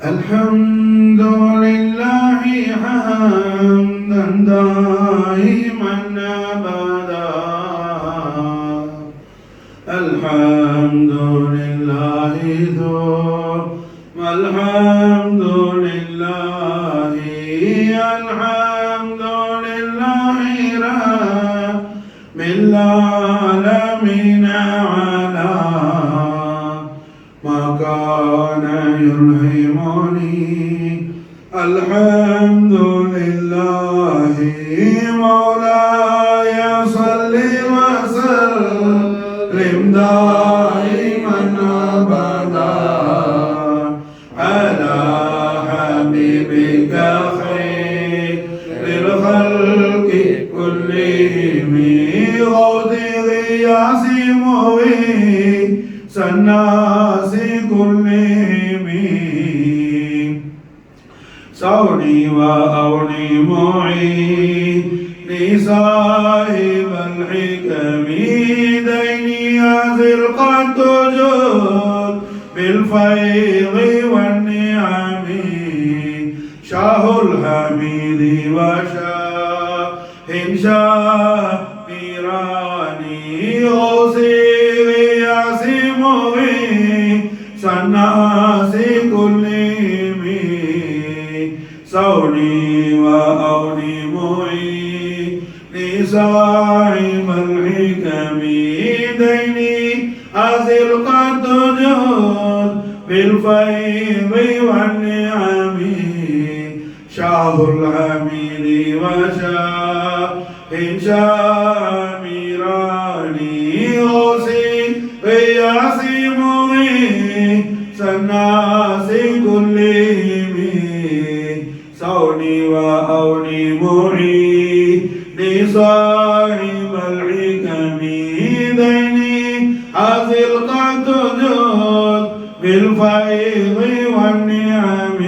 الحمد لله حمدا دائما أبدا الحمد لله ثم الحمد لله الحمد لله رب العالمين على ما كان يلهمني الحمد لله مولاي صل وسلم دائما أبدا على حبيبك خير الخلق كلهم غوث غياث مغيث الناس كلهم سوني وأوني معيني صاحب الحكم ديني أزل قد تجود بالفيض والنعم شاه الحميد وشاه شاكراني غوثي غياث مغيث الناس كلهم سوني وأوني معيني صاحب الحكم ديني أزل قد تجود بالفيض والنعم شاه الحميد وشاه شاكراني غوثي غياث مغيث الناس كلهم سوني وأوني معيني صاحب الحكم ديني أزل قد تجود بالفيض والنعم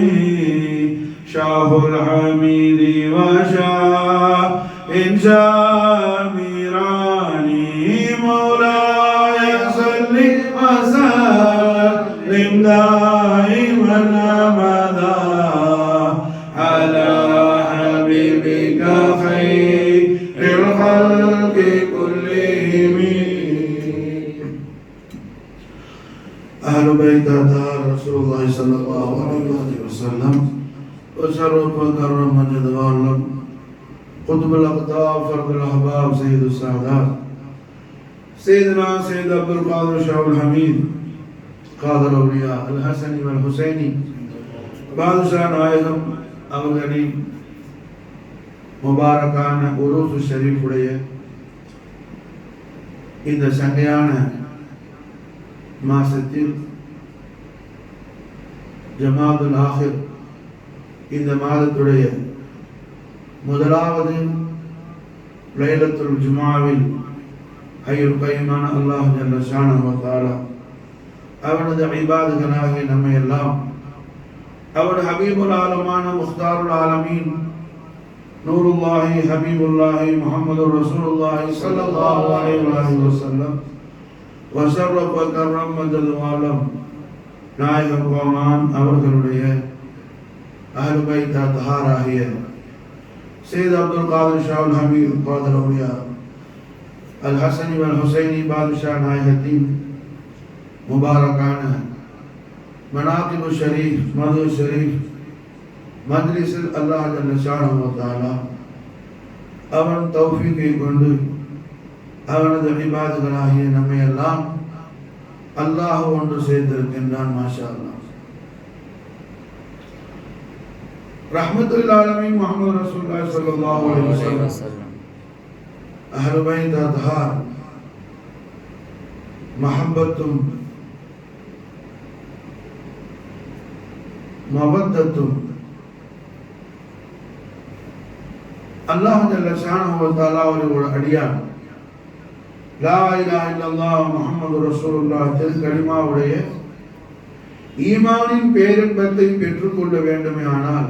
شاه الحميد وشاه شاكراني مولاي صل وسلم دائما أبدا على حبيبك خير الخلق كلهم أهل بيت رسول الله صلى الله عليه وسلم وشرف وكرم مجد وعلم قطب الأقطاب فرد الأحباب سيد السعدات سيدنا سيد عبد القادر شاه الحميد قادر الأولياء الحسن والحسيني பாதுஷா நாயகம் அவர்களின் முபாரக்கான உருசு ஷரீஃபுடைய இந்த சங்கையான மாசத்தில் ஜமாதுல் ஆஹிர் இந்த மாதத்துடைய முதலாவது லைலத்துல் ஜுமாவில் ஹய்யுல் கய்யூமான அல்லாஹ் ஜல்ல ஷானஹு வ தஆலா அவனது இபாதுகளாகிய நம்மை எல்லாம் அவர் ஹபீபுல் ஆலமான முக்தாருல் ஆலமீன் நூருல்லாஹி ஹபீபுல்லாஹி முஹம்மதுர் ரசூலுல்லாஹி ஸல்லல்லாஹு அலைஹி வஸல்லம் வஸர்ரஃப கர்ரம் மஜது ஆலம் நாயகம் கோமான் அவர்களுடைய அஹ்லு பைத் தஹாராகிய சையத் அப்துல் காதிர் ஷாஹுல் ஹமீத் காதர் அவுலியா அல் ஹசனி வல் ஹுசைனி பாதுஷா நாயகத்தின் முபாரக்கான மனாகிபு ஷரீஃப் மது ஷரீஃப் மஜ்லிஸில் அல்லாஹ் ஜல்ல ஷானஹு வ தஆலா அவன் தௌஃபீகை கொண்டு அவனது இபாதுகளாகிய நம்மை எல்லாம் அல்லாஹ் ஒன்று சேர்த்திருக்கின்றான். மாஷா அல்லாஹ். ரஹ்மத்துல் ஆலமீன் முஹம்மது ரசூலுல்லாஹி ஸல்லல்லாஹு அலைஹி வஸல்லம் அஹ்லு பைத் அத்ஹார் மஹப்பத்தும் மவத்தத்தும் அல்லாஹ் ஜல்ல ஷானஹு வ தஆலா ஒரு அடியான் லா இலாஹா இல்லல்லாஹ் முஹம்மது ரசூலுல்லாஹ் கலிமாவுடைய ஈமானின் பேரின்பத்தை பெற்றுக்கொள்ள வேண்டுமே ஆனால்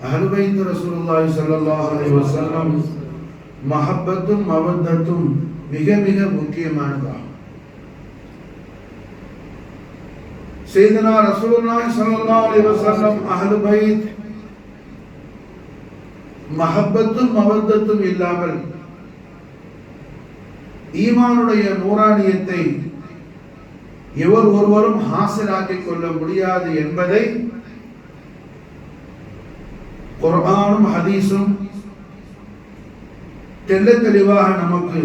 அஹ்லு பைத் ரசூலுல்லாஹி ஸல்லல்லாஹு அலைஹி வஸல்லம் மஹப்பத்தும் மவத்தத்தும் மிக மிக முக்கியமானதாகும். சையதுனா ரசூலுல்லாஹி ஸல்லல்லாஹு அலைஹி வஸல்லம் அஹ்லு பைத் மஹப்பத்தும் மவத்தத்தும் இல்லாமல் ஈமானுடைய நூறானியத்தை எவர் ஒருவரும் ஹாசிலாக்கிக் கொள்ள முடியாது என்பதை குர்ஆனும் ஹதீஸும் தெள்ளத் தெளிவாக நமக்கு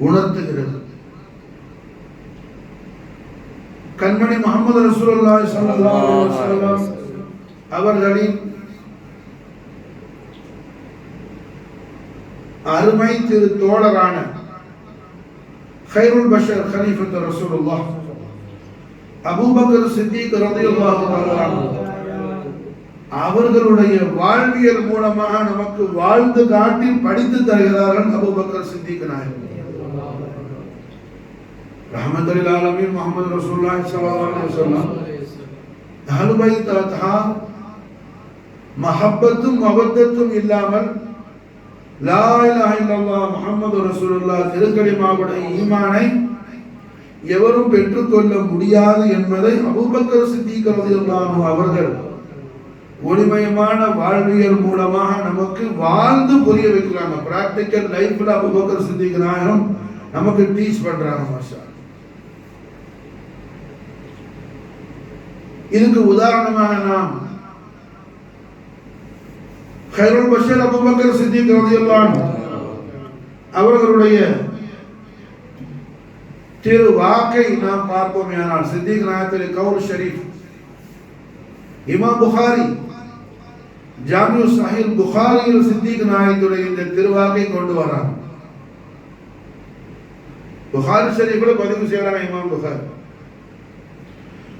உணர்த்துகிறது. கண்மணி முஹம்மது ரசூலுல்லாஹி ஸல்லல்லாஹு அலைஹி வஸல்லம் அவர்களின் அருமை திரு தோழரான கைருல் பஷர் கலீஃபத் ரசூலுல்லாஹ் அபூபக்கர் சித்திக் ரலியல்லாஹு தஆலா அவர்களுடைய வாழ்வியல் மூலமாக நமக்கு வாழ்ந்து காட்டி படித்து தருகிறார்கள் அபூபக்கர் சித்திக் நாயகம் ரஹ்மத்துல் ஆலமீன் முஹம்மது ரசூலுல்லாஹி ஸல்லல்லாஹு அலைஹி வஸல்லம் அஹ்லு பைத் அத்ஹார் மஹப்பத்தும் மவத்தத்தும் இல்லாமல் லா இலாஹ இல்லல்லாஹ் முஹம்மது ரசூலுல்லாஹ் திருக்கலிமாவுடைய ஈமானை எவரும் பெற்றுக்கொள்ள முடியாது என்பதை அபூபக்கர் சித்திக் ரலியல்லாஹு அன்ஹு அவர்கள் ஒளிமயமான வாழ்வியல் மூலமாக நமக்கு வாழ்ந்து புரிய வைக்கிறாங்க. பிராக்டிக்கல் லைஃப்ல அபூபக்கர் சித்திக் நாயகம் நமக்கு டீச் பண்றாங்க. மாஷா இதுக்கு உதாரணமாக நாம் கைருல் பஷர் அபூபக்கர் சித்திக் ரலியல்லாஹு அன்ஹு அவர்களுடைய திரு வாக்கை நாம் பார்ப்போமேயானால் சித்திக் நாயகத்துடைய கவுல் ஷரீஃப் இமாம் புகாரி ஜாமிஉ ஸஹீஹ் புகாரியில் சித்திக் நாயகத்துடைய இந்த திருவாக்கை கொண்டு வராங்க. புகாரி ஷரீஃப்ல பதிவு செய்யறாங்க. இமாம்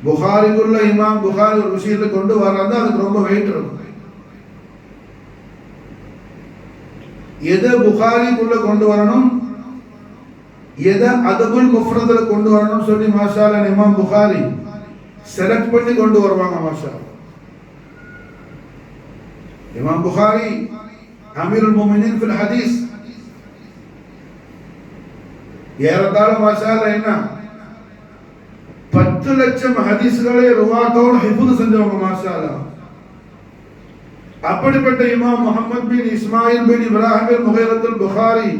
புகாரிக்குள்ள இமாம் புகாரி ஒரு விஷயத்தை கொண்டு வராங்க. அதுக்கு ரொம்ப வெயிட் இருக்கும். எதை புகாரிக்குள்ள கொண்டு வரணும், எதை அதபுல் முஃப்ரத்ல கொண்டு வரணும் சொல்லி மாஷா அல்லாஹ் இமாம் புகாரி செலக்ட் பண்ணி கொண்டு வருவாங்க. மாஷா இமாம் புகாரி அமீருல் முஃமினீன் ஃபில் ஹதீஸ் ஏறத்தாழ மாஷா அல்லாஹ் என்ன 10 லட்சம் ஹதீஸ்களை ருவாத்தோட ஹிஃப்து செஞ்சவங்க. மாஷா அல்லாஹ் அப்படிப்பட்ட இமாம் முஹம்மது பின் இஸ்மாயில் பின் இப்ராஹிம் முகைரத்துல் புகாரி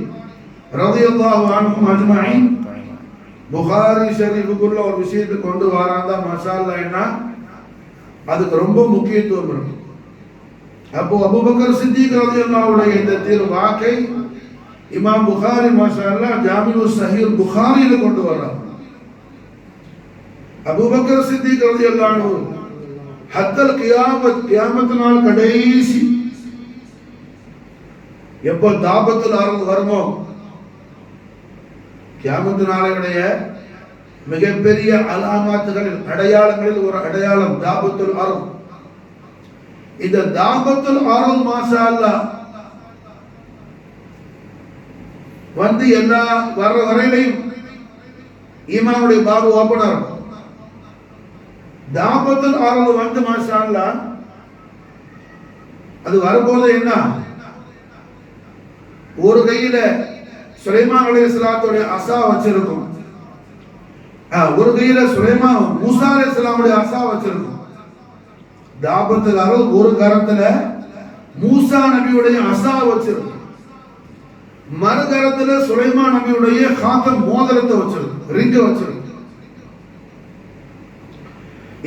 ரலியல்லாஹு அன்ஹும் அஜ்மஈன் புகாரி ஷரீஃபுக்குள்ள ஒரு விஷயத்தை கொண்டு வராங்க. மாஷா அல்லாஹ் என்ன அதுக்கு ரொம்ப முக்கியத்துவம் இருக்கு. அப்போ அபூபக்கர் சித்திக் ரலியல்லாஹு அன்ஹு இந்த திரு வாக்கை இமாம் புகாரி மாஷா அல்லாஹ் ஜாமிஉ ஸஹீஹ் புகாரியில கொண்டு வராங்க. அபூபக்கர் சித்திக் ரலியல்லாஹு அன்ஹு ஹத்தல் கியாமத் நாள் கடைசி எப்போ தாபத்துல் அர்த் வருமோ, கியாமத் நாளையுடைய மிகப்பெரிய அலாமாத்துகளில் அடையாளங்களில் ஒரு அடையாளம் தாபத்துல் அர்த். இந்த தாபத்துல் அர்த் மாஷா அல்லாஹ் வந்து எல்லா வர வரையிலையும் ஈமானுடைய பாபு ஓபன் ஆகும். தாபத்துல் அர்த் வந்து மாஷா அல்லாஹ் அது வரும்போது என்ன, ஒரு கையில சுலைமான் அலைஹிஸ்ஸலாத்துடைய அஸா வச்சிருக்கும், ஒரு கையில சுலைமான் மூசா அலைஹிஸ்ஸலாமுடைய அஸா வச்சிருக்கும். தாபத்துல் அர்த் ஒரு கரத்துல மூசா நபியுடைய அஸா வச்சிருக்கும், மறு கரத்துல சுலைமான் நபியுடைய காத்தம் மோதிரத்தை வச்சிருக்கும், ரிங்க வச்சிருக்கும்.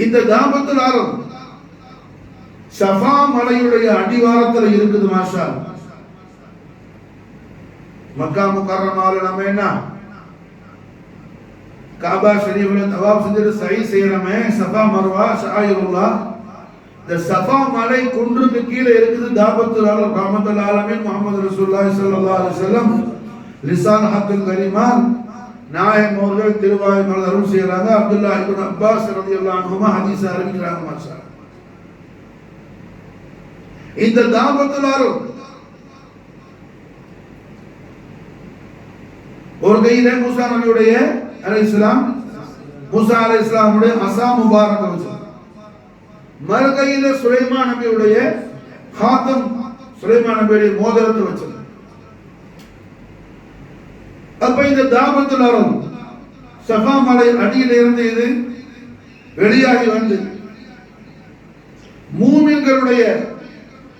இந்த தாபத்துல் அர்த் ஷஃபா மலையுடைய அடிவாரத்துல இருக்குது. மாஷா மக்கா முக்கர்ரமால நம்ம என்ன காபா ஷரீஃப்ல தவாப் செஞ்சுட்டு சஹீ செய்யறமே, சஃபா மர்வா ஷாயிருல்லாஹ். இந்த சஃபா மலை குன்றுக்கு கீழே இருக்குது தாபத்துல் அர்த். ரஹ்மத்துல் ஆலமீன் முஹம்மது ரசூலுல்லாஹி ஸல்லல்லாஹு அலைஹி வஸல்லம் லிசான் ஹக்குல் கரீமான் நாயகம் அவர்கள் திருவாய்மொழி அருள் செய்யறாங்க. அப்துல்லாஹ் இப்னு அப்பாஸ் ரலியல்லாஹு அன்ஹுமா ஹதீஸ் அறிவிக்கிறாங்க. மாஷா இந்த தாபத்துல் அர்த் ஒரு கையில மூசா நபியுடைய அலைஹிஸ்ஸலாம் மூசா அலைஹிஸ்ஸலாமுடைய அஸா முபாரக வச்சு, மறு கையில சுலைமான் நபியுடைய காத்தம் சுலைமான் நபியுடைய மோதிரத்தை வச்சு. அப்ப இந்த தாபத்துல் அர்த் ஷஃபா மலை அடியில இருந்து இது வெளியாகி வந்து மூமின்களுடைய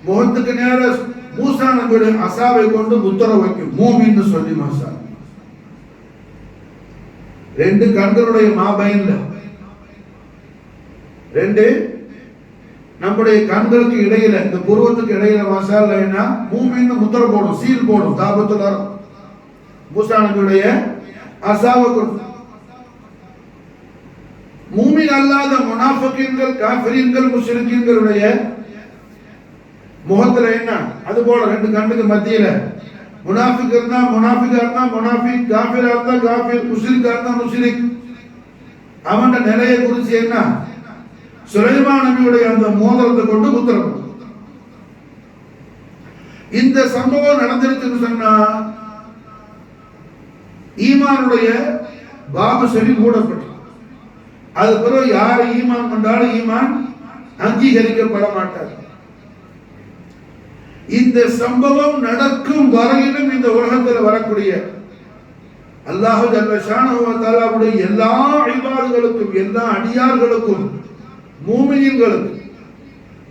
முகத்துக்கு நேர மூசா நபியுடைய அசாவை கொண்டு முத்திரை வைக்கும். மூமின்னு சொல்லி மாசா ரெண்டு கண்களுடைய மாபைன்ல ரெண்டு நம்முடைய கண்களுக்கு இடையில இந்த புருவத்துக்கு இடையில மசாலா என்ன மூமின்னு முத்திரை போடும், சீல் போடும். தாபத்துல மூசா நபியுடைய அசாவை கொண்டு மூமின் அல்லாத முனாஃபிகீன்கள், காஃபிரீன்கள், முஷ்ரிக்கீன்களுடைய முகத்துல என்ன அது போல ரெண்டு கண்ணுக்கு மத்தியில முனாஃபிக் இருந்தா முனாஃபிகா இருந்தா முனாஃபிக், காஃபிரா இருந்தா காஃபிர், முஷ்ரிக்கா இருந்தா முஷ்ரிக். அவன் நிலையை குறிச்சு என்ன சுலைமான் நபியுடைய அந்த மோதிரத்தை கொண்டு முத்திரம். இந்த சம்பவம் நடந்திருக்குன்னு சொன்னா ஈமானுடைய பாபு சரி மூடப்பட்டு அது பிறகு யார் ஈமான் கொண்டாலும் ஈமான் அங்கீகரிக்கப்பட மாட்டார். இந்த சம்பவம் நடக்கும் வரையிலும் இந்த உலகத்தில் வரக்கூடிய அல்லாஹ் ஜல்ல ஷானஹு வ தஆலாவுடைய எல்லா இபாதுகளுக்கும் எல்லா அடியார்களுக்கும் மூமின்களுக்கு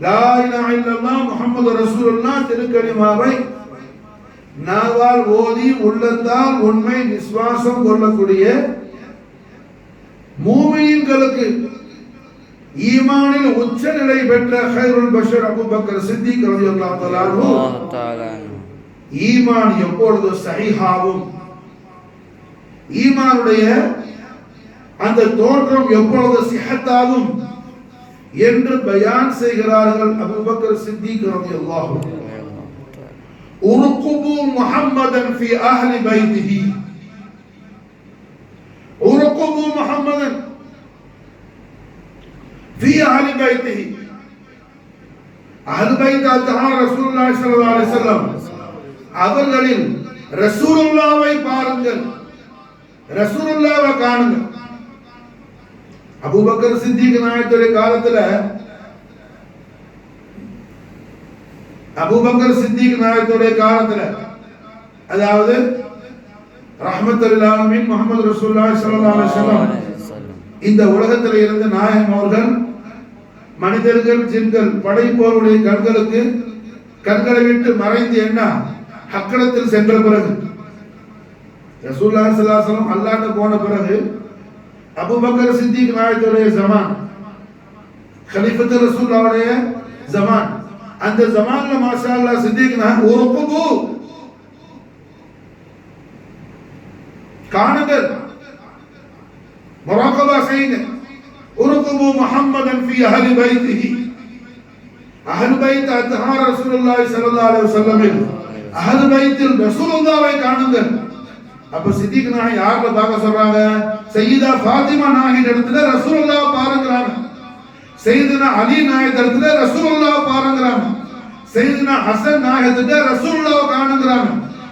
லா இலாஹ இல்லல்லாஹ் முஹம்மது ரசூலுல்லாஹ் திருக்கலிமாவை நாவால் ஓதி உள்ளத்தால் உண்மை விசுவாசம் கொள்ளக்கூடிய மூமின்களுக்கு ஈமானில் உச்ச நிலை பெற்ற ஹைருல் பஷர் அபூபக்கர் சித்திக் ரலியல்லாஹு தஆலா அன்ஹு ஈமான் எப்பொழுது சஹீஹாவும் ஈமானுடைய அந்த தோற்றம் எப்பொழுது சிஹத்தாகும் என்று பயான் செய்கிறார்கள். அபூபக்கர் சித்திக் ரலியல்லாஹு அன்ஹு உர்குபு முஹம்மதன் ஃபீ அஹ்லி பைத்திஹி உர்குபு முஹம்மதன் في أهل بيته أهل بيت أطهار رسول الله صلى الله عليه وسلم அவர்களில் ரசூலுல்லாஹ்வை பாருங்கள், ரசூலுல்லாஹ்வை காணுங்கள். அபூபக்கர் சித்திக் நாயகத்துடைய காலத்துல அபூபக்கர் சித்திக் நாயகத்துடைய காலத்துல அதாவது ரஹ்மத்துல் ஆலமீன் முஹம்மது ரசூலுல்லாஹி ஸல்லல்லாஹு அலைஹி வஸல்லம் இந்த உலகத்தில் இருந்த நாயகம் அவர்கள் மனிதர்கள் ஜின்கள் படைப்போருடைய கண்களை விட்டு மறைந்து என்ன ஹக்கடத்தில் சென்ற பிறகு ரசூலுல்லாஹி ஸல்லல்லாஹு அலைஹி வஸல்லம் அல்லாஹ்ட்ட போன பிறகு அபூபக்கர் சித்திக் நாயகத்துடைய ஜமான் खलीफत ரசூலுல்லாஹ்வுடைய ஜமான் அந்த ஜமான்ல மாஷா அல்லாஹ் சித்திக் நாயகம் உருகுபு காணுங்கள் முராகபா செய்யுங்க. உருகுபு முஹம்மதன் ஃபீ அஹ்லி பைத்திஹி அஹ்லு பைத் அத்ஹார் ரசூலுல்லாஹி ஸல்லல்லாஹு அலைஹி வஸல்லம் அஹ்லு பைத்தில் ரசூலுல்லாஹ்வை காணுங்கள். அப்ப சித்திக் நாயகம் யாரை பார்க்க சொல்றாங்க? சையீதா ஃபாத்திமா நாயகின் இடத்துல ரசூலுல்லாஹ் பாருங்கறாங்க. சையதுனா அலி நாயகின் இடத்துல ரசூலுல்லாஹ் பாருங்கறாங்க. சையதுனா ஹசன் நாயகிட்ட ரசூலுல்லாஹ் காணுங்கறாங்க.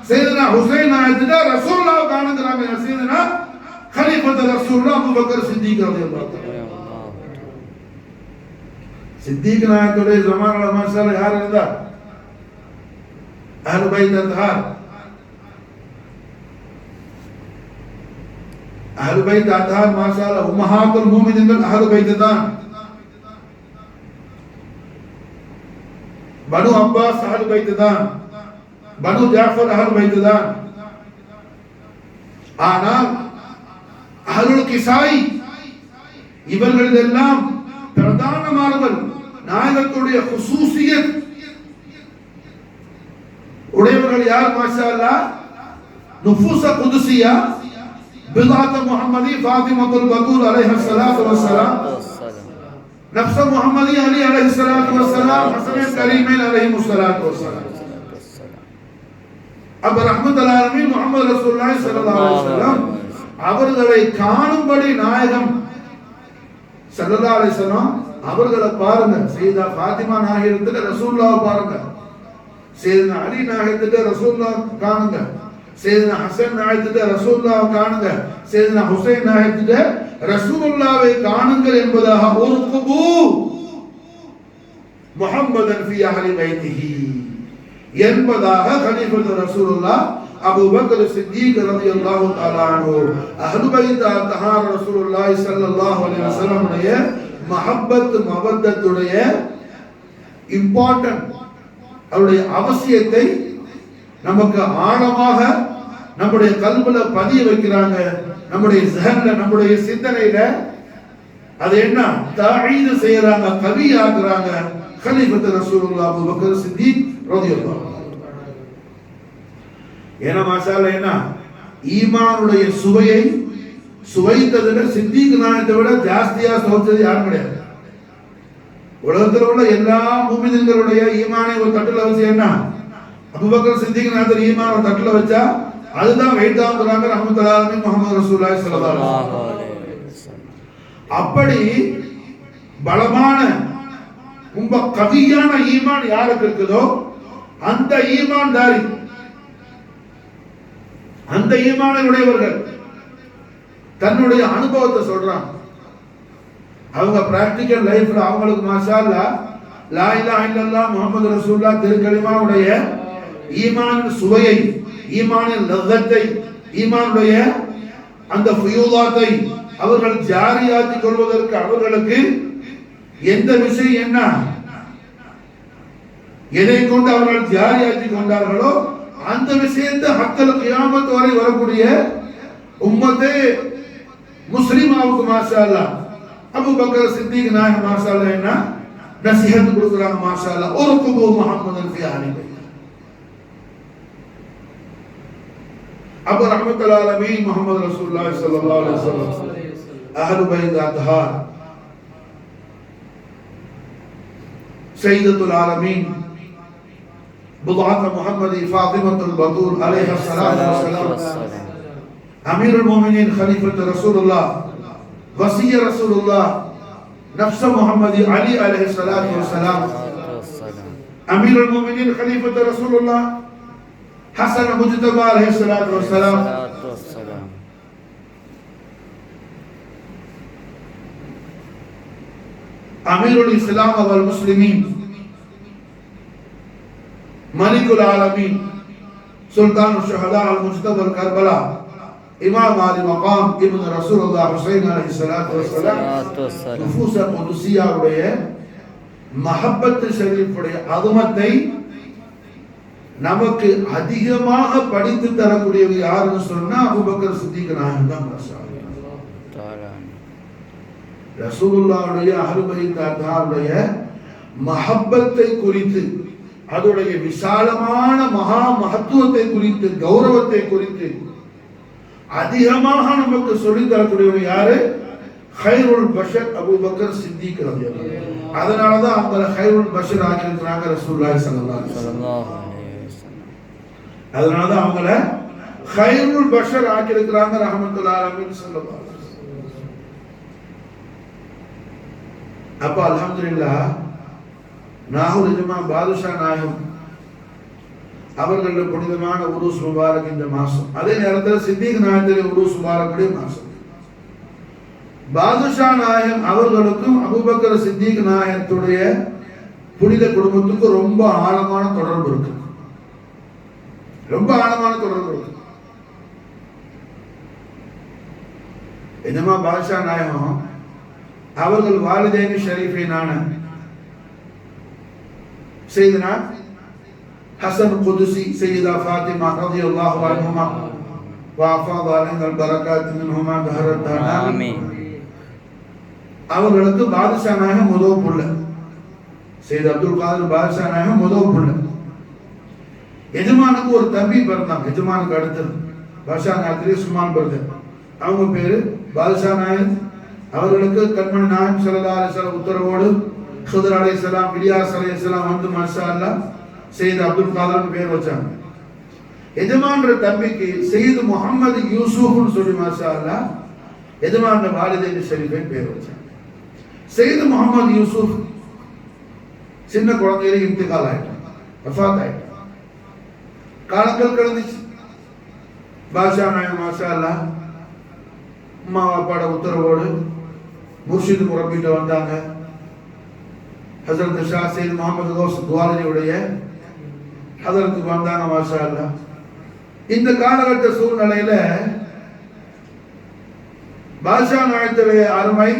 சையதுனா ஹுசைன் நாயகிட்ட ரசூலுல்லாஹ் காணுங்கறாங்க. சையதுனா खलीफत रसूलुल्लाह अबू बकर सिद्दीक रज़ियल्लाहु तआला सिद्दीक नायकतुடைய ஜமான்ல மாஷாஅல்லாஹ் யார் இருந்தா? அஹ்லு பைத் அத்ஹார் அஹ்லு பைத் அத்ஹார் மாஷாஅல்லாஹ் உம்மஹாத்துல் முஃமினீன் அஹ்லு பைத் தான். பனு அப்பாஸ் அஹ்லு பைத் தான். பனு ஜாஃபர் அஹ்லு பைத் தான். ஆனால் அஹ்லுல் கிசாய் இவர்களெல்லாம் பிரதானமானவர். நாயகத்துடைய குசூசியத் உடையவர்கள் யார்? மாஷா அல்லாஹ் நுஃபூஸ குதுசியா பிதாத் முஹம்மதி ஃபாத்திமத்துல் பதூல் அலைஹா ஸலாத்து வஸ்ஸலாம் நஃப்ஸ முஹம்மதி அலி அலைஹி ஸலாத்து வஸ்ஸலாம் ஹஸன் கரீமைன் அலைஹி ஸலாத்து வஸ்ஸலாம் அப ரஹ்மத்துல் ஆலமீன் முஹம்மது ரசூலுல்லாஹி ஸல்லல்லாஹு அலைஹி வஸல்லம் அவர்களை காணும்படி நாயகம் ஸல்லல்லாஹு அலைஹி வஸல்லம் அவர்களை பாருங்க. சையதா ஃபாத்திமா நாயகத்துக்கு ரசூலுல்லாஹ் பாருங்க. சையதுனா அலி நாயகத்துக்கு ரசூலுல்லாஹ் காணுங்க. சையதுனா ஹசன் நாயகத்துக்கு ரசூலுல்லாஹ் காணுங்க. சையதுனா ஹுசைன் நாயகத்துக்கு ரசூலுல்லாஹ்வை காணுங்கள் என்பதாக உர்குபு முஹம்மதன் ஃபீ அஹ்லி பைத்திஹி என்பதாக கலீஃபத்து ரசூலுல்லாஹ் அபூ பக்கர் சித்தீக் ரலியல்லாஹு தஆலா அன்ஹு அஹ்லு பைத் தஹார் ரசூலுல்லாஹி ஸல்லல்லாஹு அலைஹி வஸல்லம் உடைய மஹப்பத் மவத்தத்துடைய இம்பார்ட்டன்ட் அவருடைய அவசியத்தை நமக்கு ஆழமாக நம்முடைய கல்புல பதிய வைக்கிறாங்க, நம்முடைய ஸஹன்ல நம்முடைய சிந்தனையில அது என்ன தஈது செய்யறாங்க, கவியாக்குறாங்க. கலீஃபத்து ரசூலுல்லாஹ் அபூ பக்கர் சித்தீக் ரலியல்லாஹு ஏன்னா மாஷாஅல்லாஹ் என்ன ஈமானுடைய சுவையை சுவைத்ததுல சித்திக் நாயகத்தை விட ஜாஸ்தியா சுவைச்சது யாரும் கிடையாது. உலகத்தில் உள்ள எல்லா மூமின்களுடைய ஈமானை ஒரு தட்டுல வச்சு என்ன அபூபக்கர் சித்திக் நாயகர் ஈமான் ஒரு தட்டுல வச்சா அதுதான் வெயிட்டாங்கிறாங்க ரஹ்மத்துல்லாஹி அலைஹி முஹம்மது ரசூலுல்லாஹி ஸல்லல்லாஹு அலைஹி வஸல்லம். அப்படி பலமான ரொம்ப கவியான ஈமான் யாருக்கு இருக்குதோ அந்த ஈமான்தாரி, அந்த ஈமானுடையவர்கள் தன்னுடைய அனுபவத்தை சொல்றாங்க. அவங்க பிராக்டிகல் லைஃப்ல அவங்களுக்கு மாஷாஅல்லாஹ் லா இலாஹ இல்லல்லாஹ் முஹம்மது ரசூலுல்லாஹ் திருக்கலிமாவுடைய ஈமானின் சுவையை, ஈமானின் லzzத்தை, ஈமானுடைய அந்த ஃபியூலாத்தை அவர்கள் ஜாரியாக்கி கொள்வதற்கு அவர்களுக்கு எந்த விஷயம் என்ன எதை கொண்டு அவர்கள் ஜாரியாக்கி கொண்டார்களோ அந்த விஷயத்தை மக்கள் கியாமத் வரை வரக்கூடிய உம்மத்தே முஸ்லிமாவுக்கு மாஷாஅல்லாஹ் அபூ பக்கர் சித்திக் நாயகம் மாஷாஅல்லாஹ் என்ன நசிஹத் கொடுக்குறாங்க. மாஷாஅல்லாஹ் உர்குபு முஹம்மதன் ஃபி அஹ்லி பைத். அபு ரஹ்மத்துல் ஆலமீன் முஹம்மது ரசூலுல்லாஹி ஸல்லல்லாஹு அலைஹி வஸல்லம் அஹ்லு பைத் அத்ஹார் சையதுல் ஆலமீன் بضعة محمد فاطمة البطول عليها الصلاة والسلام أمير المؤمنين خليفة رسول الله وصي رسول الله نفس محمد علي عليه الصلاة والسلام أمير المؤمنين خليفة رسول الله حسن مجتبى عليه الصلاة والسلام أمير الإسلام والمسلمين ملك العالمين سلطان الشهداء المجتبى الكربلاء إمام علي مقام ابن رسول الله حسين عليه الصلاة والسلام نفوس القدسية உடைய மஹப்பத் ஷரீஃப் உடைய அظமத்தை நமக்கு அதிகமாக படித்து தரக்கூடியவர் யாருன்னு சொன்னா அபூபக்கர் சித்திக் நாயகம் தான். ரசூலுல்லாஹ்வுடைய அஹ்லு பைத் அத்ஹாருடைய மஹப்பத்தை குறித்து, அதோடைய விசாலமான மகா மகத்துவத்தை குறித்து, கௌரவத்தை குறித்து அதிகமாக நமக்கு சொல்லித் தரக்கூடியவர் யாரு? கைருல் பஷர் அபூபக்கர் சித்திக் ரலியல்லாஹு அன்ஹு. அதனாலதான் அவங்களை கைருல் பஷர் ஆக்கியிருக்கிறாங்க ரசூலுல்லாஹி ஸல்லல்லாஹு அலைஹி வஸல்லம். அதனாலதான் அவங்கள கைருல் பஷர் ஆக்கியிருக்கிறாங்க ரஹ்மத்துல்லாஹி அலைஹி ஸல்லல்லாஹு அலைஹி வஸல்லம். அப்ப அல்ஹம்துலில்லாஹ் நாகூர் ஜமா பாதுஷா நாயகம் அவர்களுடைய புனிதமான உருஸ் முபாரக் இந்த மாசம், அதே நேரத்தில் சித்திக் நாயகத்துடைய உருஸ் முபாரக்குடைய மாசம். பாதுஷா நாயகம் அவர்களுக்கும் அபூபக்கர் சித்திக் நாயகத்துடைய புனித குடும்பத்துக்கும் ரொம்ப ஆழமான தொடர்பு இருக்கு, ரொம்ப ஆழமான தொடர்பு இருக்கு. என்னமா பாதுஷா நாயகம் அவர்கள் வாலிதைனி ஷரீஃபைனான سيدنا حسن القدسي سيدة فاطمة رضي الله عنهما وافاض علينا البركات منهما دهر الدهر آمين. அவர்களுக்கு பாதுஷா நாயகம் முதல் புள்ள சையத் அப்துல் காதர் பாதுஷா நாயகம் முதல் புள்ள. எஜமானுக்கு ஒரு தம்பி பிறந்தாங்க, எஜமானுக்கு அடுத்தது பாதுஷா நாயகத்திலே சுமான் பிரதர், அவங்க பேரு பாதுஷா நாயகம். அவர்களுக்கு கண்மணி நாயகம் ஸல்லல்லாஹு அலைஹி வஸல்லம் உத்தரவோடு خضر علیہ السلام இலியாஸ் அலைஹி السلام வந்து மாஷாஅல்லாஹ் சையத் அப்துல் காதர்னு பேர் வச்சாங்க. எஜமான்ற தம்பிக்கு சையத் முஹம்மது யூசுப்னு சொல்லி மாஷாஅல்லாஹ் எஜமான வாலிதைன் ஷரீஃபை பேர் வச்சாங்க. சையத் முஹம்மது யூசுப் சின்ன குழந்தையில இன்திகால் ஆயிட்டாங்க, வஃபாத் ஆயிட்டாங்க. காலங்கள் கடந்துச்சு. பாஷா நாயகம் மாஷாஅல்லாஹ் அம்மா அப்பாட உத்தரவோடு முர்ஷித் முரப்பிட்ட வந்தாங்க. ஹஜரத் ஷா சையத் முஹம்மது கௌஸ் துவாரியுடைய ஹஜரத்துக்கு வந்தாங்க மாஷாஅல்லாஹ். இந்த காலகட்ட சூழ்நிலையில பாஷா நாயகத்துடைய அருமை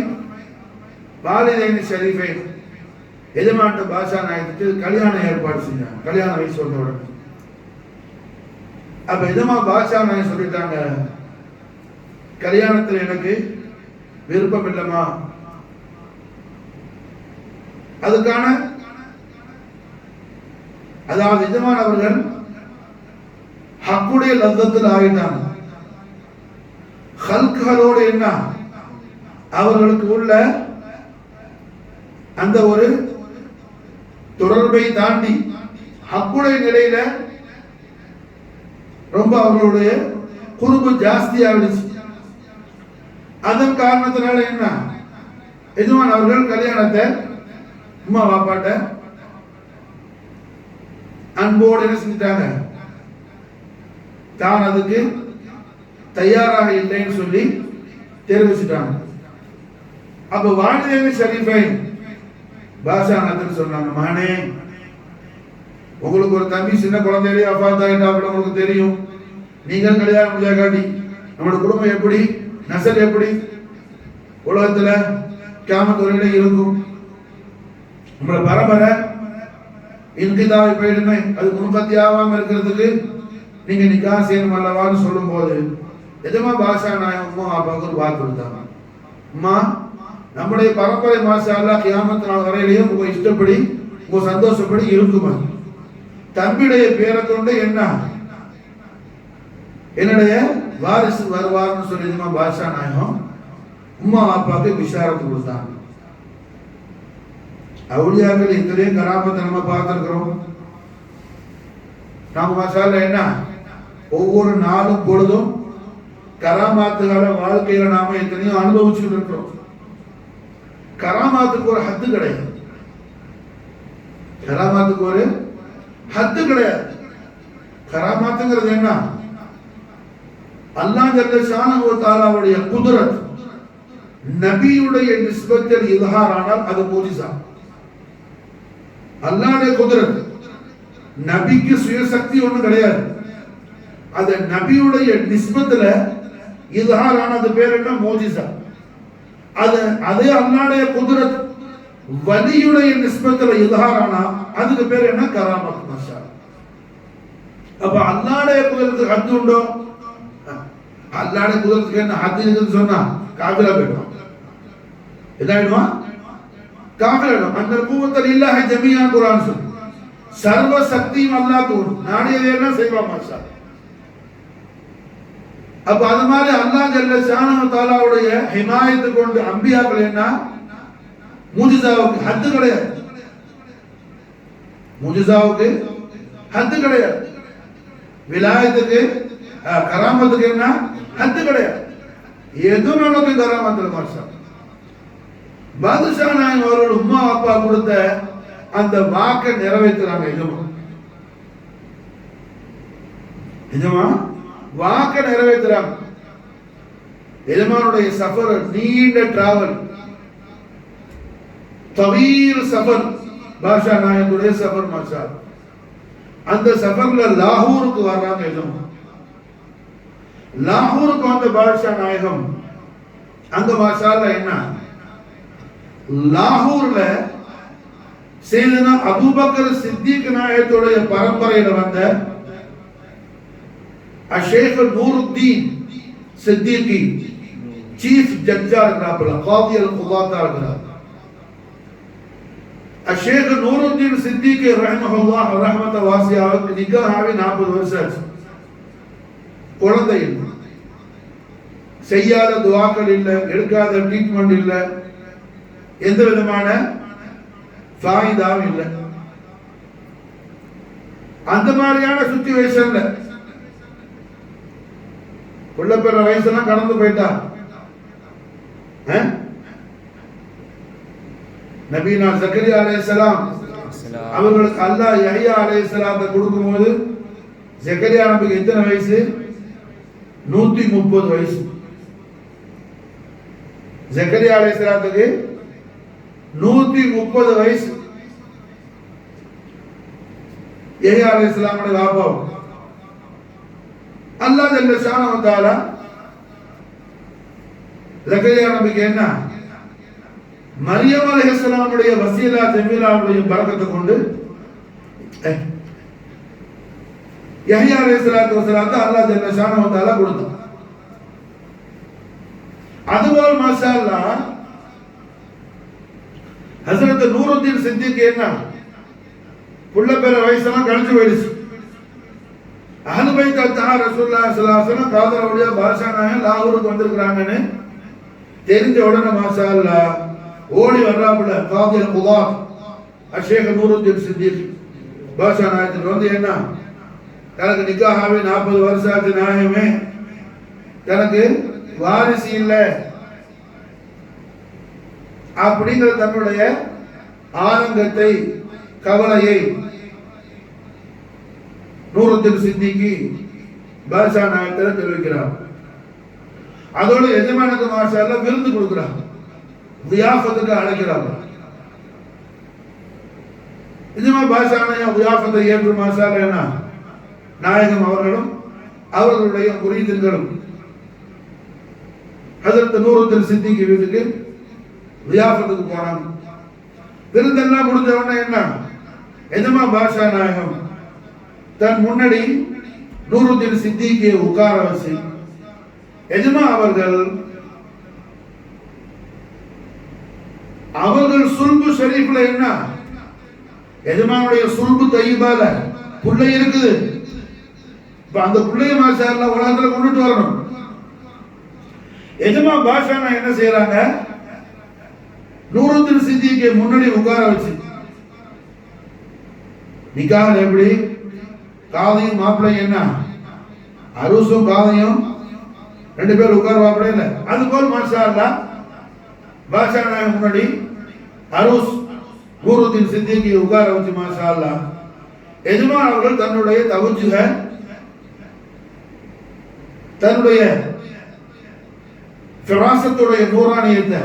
வாலிதைன் ஷரீஃபை எஜமான்ட்ட பாஷா நாயகத்துக்கு கல்யாணம் ஏற்பாடு செஞ்சாங்க. கல்யாண வயசு வந்த உடனே அப்ப எஜமா பாஷா நாயகம் சொல்லிட்டாங்க, கல்யாணத்தில் எனக்கு விருப்பம் இல்லைமா, அதுக்கான அதாவது எஜமான் அவர்கள் ஹக்குடைய லத்தத்தில் ஆயிட்டாங்க. ஹல்களோடு என்ன அவர்களுக்கு உள்ள அந்த ஒரு தொடர்பை தாண்டி ஹக்குடைய நிலையில ரொம்ப அவர்களுடைய குறும்பு ஜாஸ்தி ஆயிடுச்சு. அதன் காரணத்தினால என்ன எஜமான் அவர்கள் கல்யாணத்தை அம்மா பாப்பாட்ட அன்போடு என்ன செஞ்சிட்டாங்க, தான் அதுக்கு தயாராக இல்லைன்னு சொல்லி தெரிவிச்சுட்டாங்க. அப்ப வாலிதைன் ஷரீஃபை பாஷா நாயகத்துக்கு சொன்னாங்க, மகனே உங்களுக்கு ஒரு தம்பி சின்ன குழந்தையிலே அஃபாத் ஆகிட்டாப்புல உங்களுக்கு தெரியும். நீங்கள் கல்யாணம் முடியா காட்டி நம்மளோட குடும்பம் எப்படி நசல் எப்படி உலகத்துல கியாமத் வரையில இருக்கும், நம்மளோட பரம்பரை இன்கிதாவை போயிடுமே, அது முன்பத்தி ஆகாம இருக்கிறதுக்கு நீங்க நிக்கா செய்யணும் அல்லவான்னு சொல்லும் போது எஜமா பாஷா நாயகமும் அப்பாவுக்கு ஒரு வாக்கு கொடுத்தாங்க, அம்மா நம்முடைய பரம்பரை மாஷா அல்லாஹ் கியாமத் நாள் வரையிலையும் உங்க இஷ்டப்படி உங்க சந்தோஷப்படி இருக்குமா, தம்பியுடைய பேரை கொண்டு என்ன என்னுடைய வாரிசு வருவார்னு சொல்லி பாஷா நாயகம் உம்மா அப்பாவுக்கு பிஷாரத்து கொடுத்தாங்க. அவுலியாக்கள் எத்தனையும் கராமத்தை நம்ம பார்த்திருக்கிறோம். நாம மாஷாஅல்லாஹ் என்ன ஒவ்வொரு நாளும் பொழுதும் கராமாத்துகள வாழ்க்கையில நாம எத்தனையோ அனுபவிச்சுட்டு இருக்கிறோம். கராமாத்துக்கு ஒரு ஹத்து கிடையாது, கராமாத்துக்கு ஒரு ஹத்து கிடையாது. கராமாத்துங்கிறது என்ன, அல்லாஹ் ஜல்ல ஷானஹு வ தஆலாவுடைய குத்ரத் நபியுடைய நிஸ்பத்தில் இல்ஹார் ஆனால் அது முஜிஸா. அல்லாஹ்வுடைய குத்ரத் நபிக்கு சுயசக்தி ஒண்ணு கிடையாது, அது நபியுடைய நிஸ்பத்துல இல்ஹார் ஆனது பேர் என்ன, முஜிஸா. அது அதே அல்லாஹ்வுடைய குத்ரத் வலியுடைய நிஸ்பத்துல இல்ஹார் ஆனா அதுக்கு பேர் என்ன, கராமத். மாஷா அப்ப அல்லாஹ்வுடைய குத்ரத்துக்கு ஹத்து உண்டோ, அல்லாஹ்வுடைய குத்ரத்துக்கு என்ன ஹத்து இருக்குன்னு சொன்னா காபிரா போய்டும், என்ன ஆயிடுவான், காபிரா ஆயிடும். அந்த குவத்த லில்லாஹி ஜமீஆ குர்ஆன் சொல்லு, சர்வ சக்தியும் அல்லாஹ்க்கு உண்டு, நாடியதை எல்லாம் செய்வான். மாஷா அப்ப அது மாதிரி அல்லாஹ் ஜல்ல ஷானஹு வ தஆலாவுடைய ஹிமாயத்து கொண்டு அம்பியாக்கள் என்ன முஜிஸாவுக்கு ஹத்து கிடையாது, முஜிஸாவுக்கு ஹத்து கிடையாது, விலாயத்துக்கு கராமத்துக்கு என்ன ஹத்து கிடையாது, எது நடக்கும் கராமத்துல. மாஷா பாதுஷா நாயகம் அவர்கள் உம்மா அப்பா கொடுத்த அந்த வாக்கை நிறைவேற்றுறாங்க. எஜமா வாக்கை நிறைவேற்றுறாங்க. எஜமானுடைய சஃபர் நீண்ட டிராவல், தவீல் சஃபர், பாஷா நாயகத்துடைய சஃபர். மாஷா அந்த சஃபர்ல லாகூருக்கு வர்றாங்க. எஜமா லாகூருக்கு வந்த பாஷா நாயகம் அங்க மாஷால என்ன லாகூர்ல சையதுனா அபூபக்கர் சித்திக் நாயகத்துடைய பரம்பரையில வந்த ஷேக் நூருத்தீன் சித்திகி சீஃப் ஜட்ஜா இருக்கிறாப்புல, காதி அல் குதாத்தா இருக்கிறார். ஷேக் நூருத்தீன் சித்திகி ரஹ்மஹுல்லாஹ் ரஹ்மத வாசியாவுக்கு நிக்காஹ் ஆகி 40 வருஷம் ஆச்சு. குழந்தை இல்லை, செய்யாத துவாக்கள் இல்லை, எடுக்காத ட்ரீட்மெண்ட் இல்லை, எந்த விதமான ஃபாயிதாவும் இல்லை. அந்த மாதிரியான சிச்சுவேஷன்ல உள்ள பெற வயசெல்லாம் கடந்து போயிட்டா. நபீனா ஜக்கரியா அலைஹிஸ்ஸலாம் அவர்களுக்கு அல்லாஹ் யஹ்யா அலைஹிஸ்ஸலாத்தை கொடுக்கும்போது ஜக்கரியா நபிக்கு எத்தனை வயசு, 130 வயசு. ஜக்கரியா அலைஹிஸ்ஸலாத்துக்கு 130 வயசு. யஹ்யா அலைஹிஸ்ஸலாமுடைய வாப்பா அல்லாஹ் ஜல்ல ஷானஹு வ தஆலா ஜக்கரியா நபிக்கு என்ன மரியம் அலைஹிஸ்ஸலாமுடைய வசீலா ஜமீலாவுடைய பரக்கத்தை கொண்டு யஹ்யா அலைஹிஸ்ஸலாத்து வஸலாம் அல்லாஹ் ஜல்ல ஷானஹு வ தஆலா கொடுத்தான். அதுபோல் மாஷா அல்லாஹ் ஹஸரத் நூருத்தீன் சித்திக் என்ன புள்ள பேர வயசெல்லாம் கழிச்சு போயிடுச்சு. அஹ்லு பைத் அத்தஹா ரசூலுல்லாஹி ஸல்லல்லாஹு அலைஹி வஸல்லம் காதர் அவலியா பாஷா நாயகம் லாகூருக்கு வந்திருக்காங்கன்னு தெரிஞ்ச உடனே மாஷா அல்லாஹ் ஓடி வர்றாப்புல காதில் குதாத் ஷேக் நூருத்தீன் சித்திக் பாஷா நாயகத்துக்கு வந்து என்ன தனக்கு நிக்காஹ் ஆகி 40 வருஷம் ஆச்சு, நாயகமே தனக்கு வாரிசு இல்லை அப்படிங்கிற தன்னுடைய ஆனந்தத்தை கவலையை நூருத்தீன் சித்திக்கு பாஷா நாயகத்தில் தெரிவிக்கிறார். அதோடு எஜமானுக்கு மாஷா அல்லாஹ் விருந்து கொடுக்கிறார், வியாஃபத்துக்கு அழைக்கிறார். நிஜமா பாஷா நாயகம் வியாஃபத்தை ஏற்று மாஷா அல்லாஹ் என்ன நாயகம் அவர்களும் அவர்களுடைய முரீதுகளும் ஹஸரத் நூருத்தீன் சித்திக் வீட்டுக்கு வியாஃபத்துக்கு போனாங்க. விருந்தெல்லாம் முடிஞ்ச உடனே என்ன எஜமா பாஷா நாயகம் தன் முன்னாடி நூருத்தீன் சித்திக்கை உட்கார வச்சு எஜமா அவர்கள் சுல்பு ஷரீஃப்ல என்ன எஜமானுடைய சுல்பு தையிபால புள்ளை இருக்குது. இப்ப அந்த புள்ளைய மாஷா அல்லாஹ் உலகத்துல கொண்டுட்டு வரணும். எஜமா பாஷா என்ன செய்யறாங்க, நூருத்தீன் சித்திக்கை முன்னாடி உட்கார வச்சு நிக்காஹ் எப்படி காதையும் மாப்பிள்ளையும் என்ன அரூசும் காதையும் 2 பேர் உட்காருவாப்பட இல்லை. அதுபோல் மாஷா அல்லாஹ் பாஷா நாயகம் முன்னாடி அரூஸ் நூருத்தீன் சித்திக்கை உட்கார வச்சு மாஷா அல்லாஹ் எஜமா அவர்கள் தன்னுடைய தவஜுஹ தன்னுடைய ஃபிராசத்துடைய நூரானியத்தை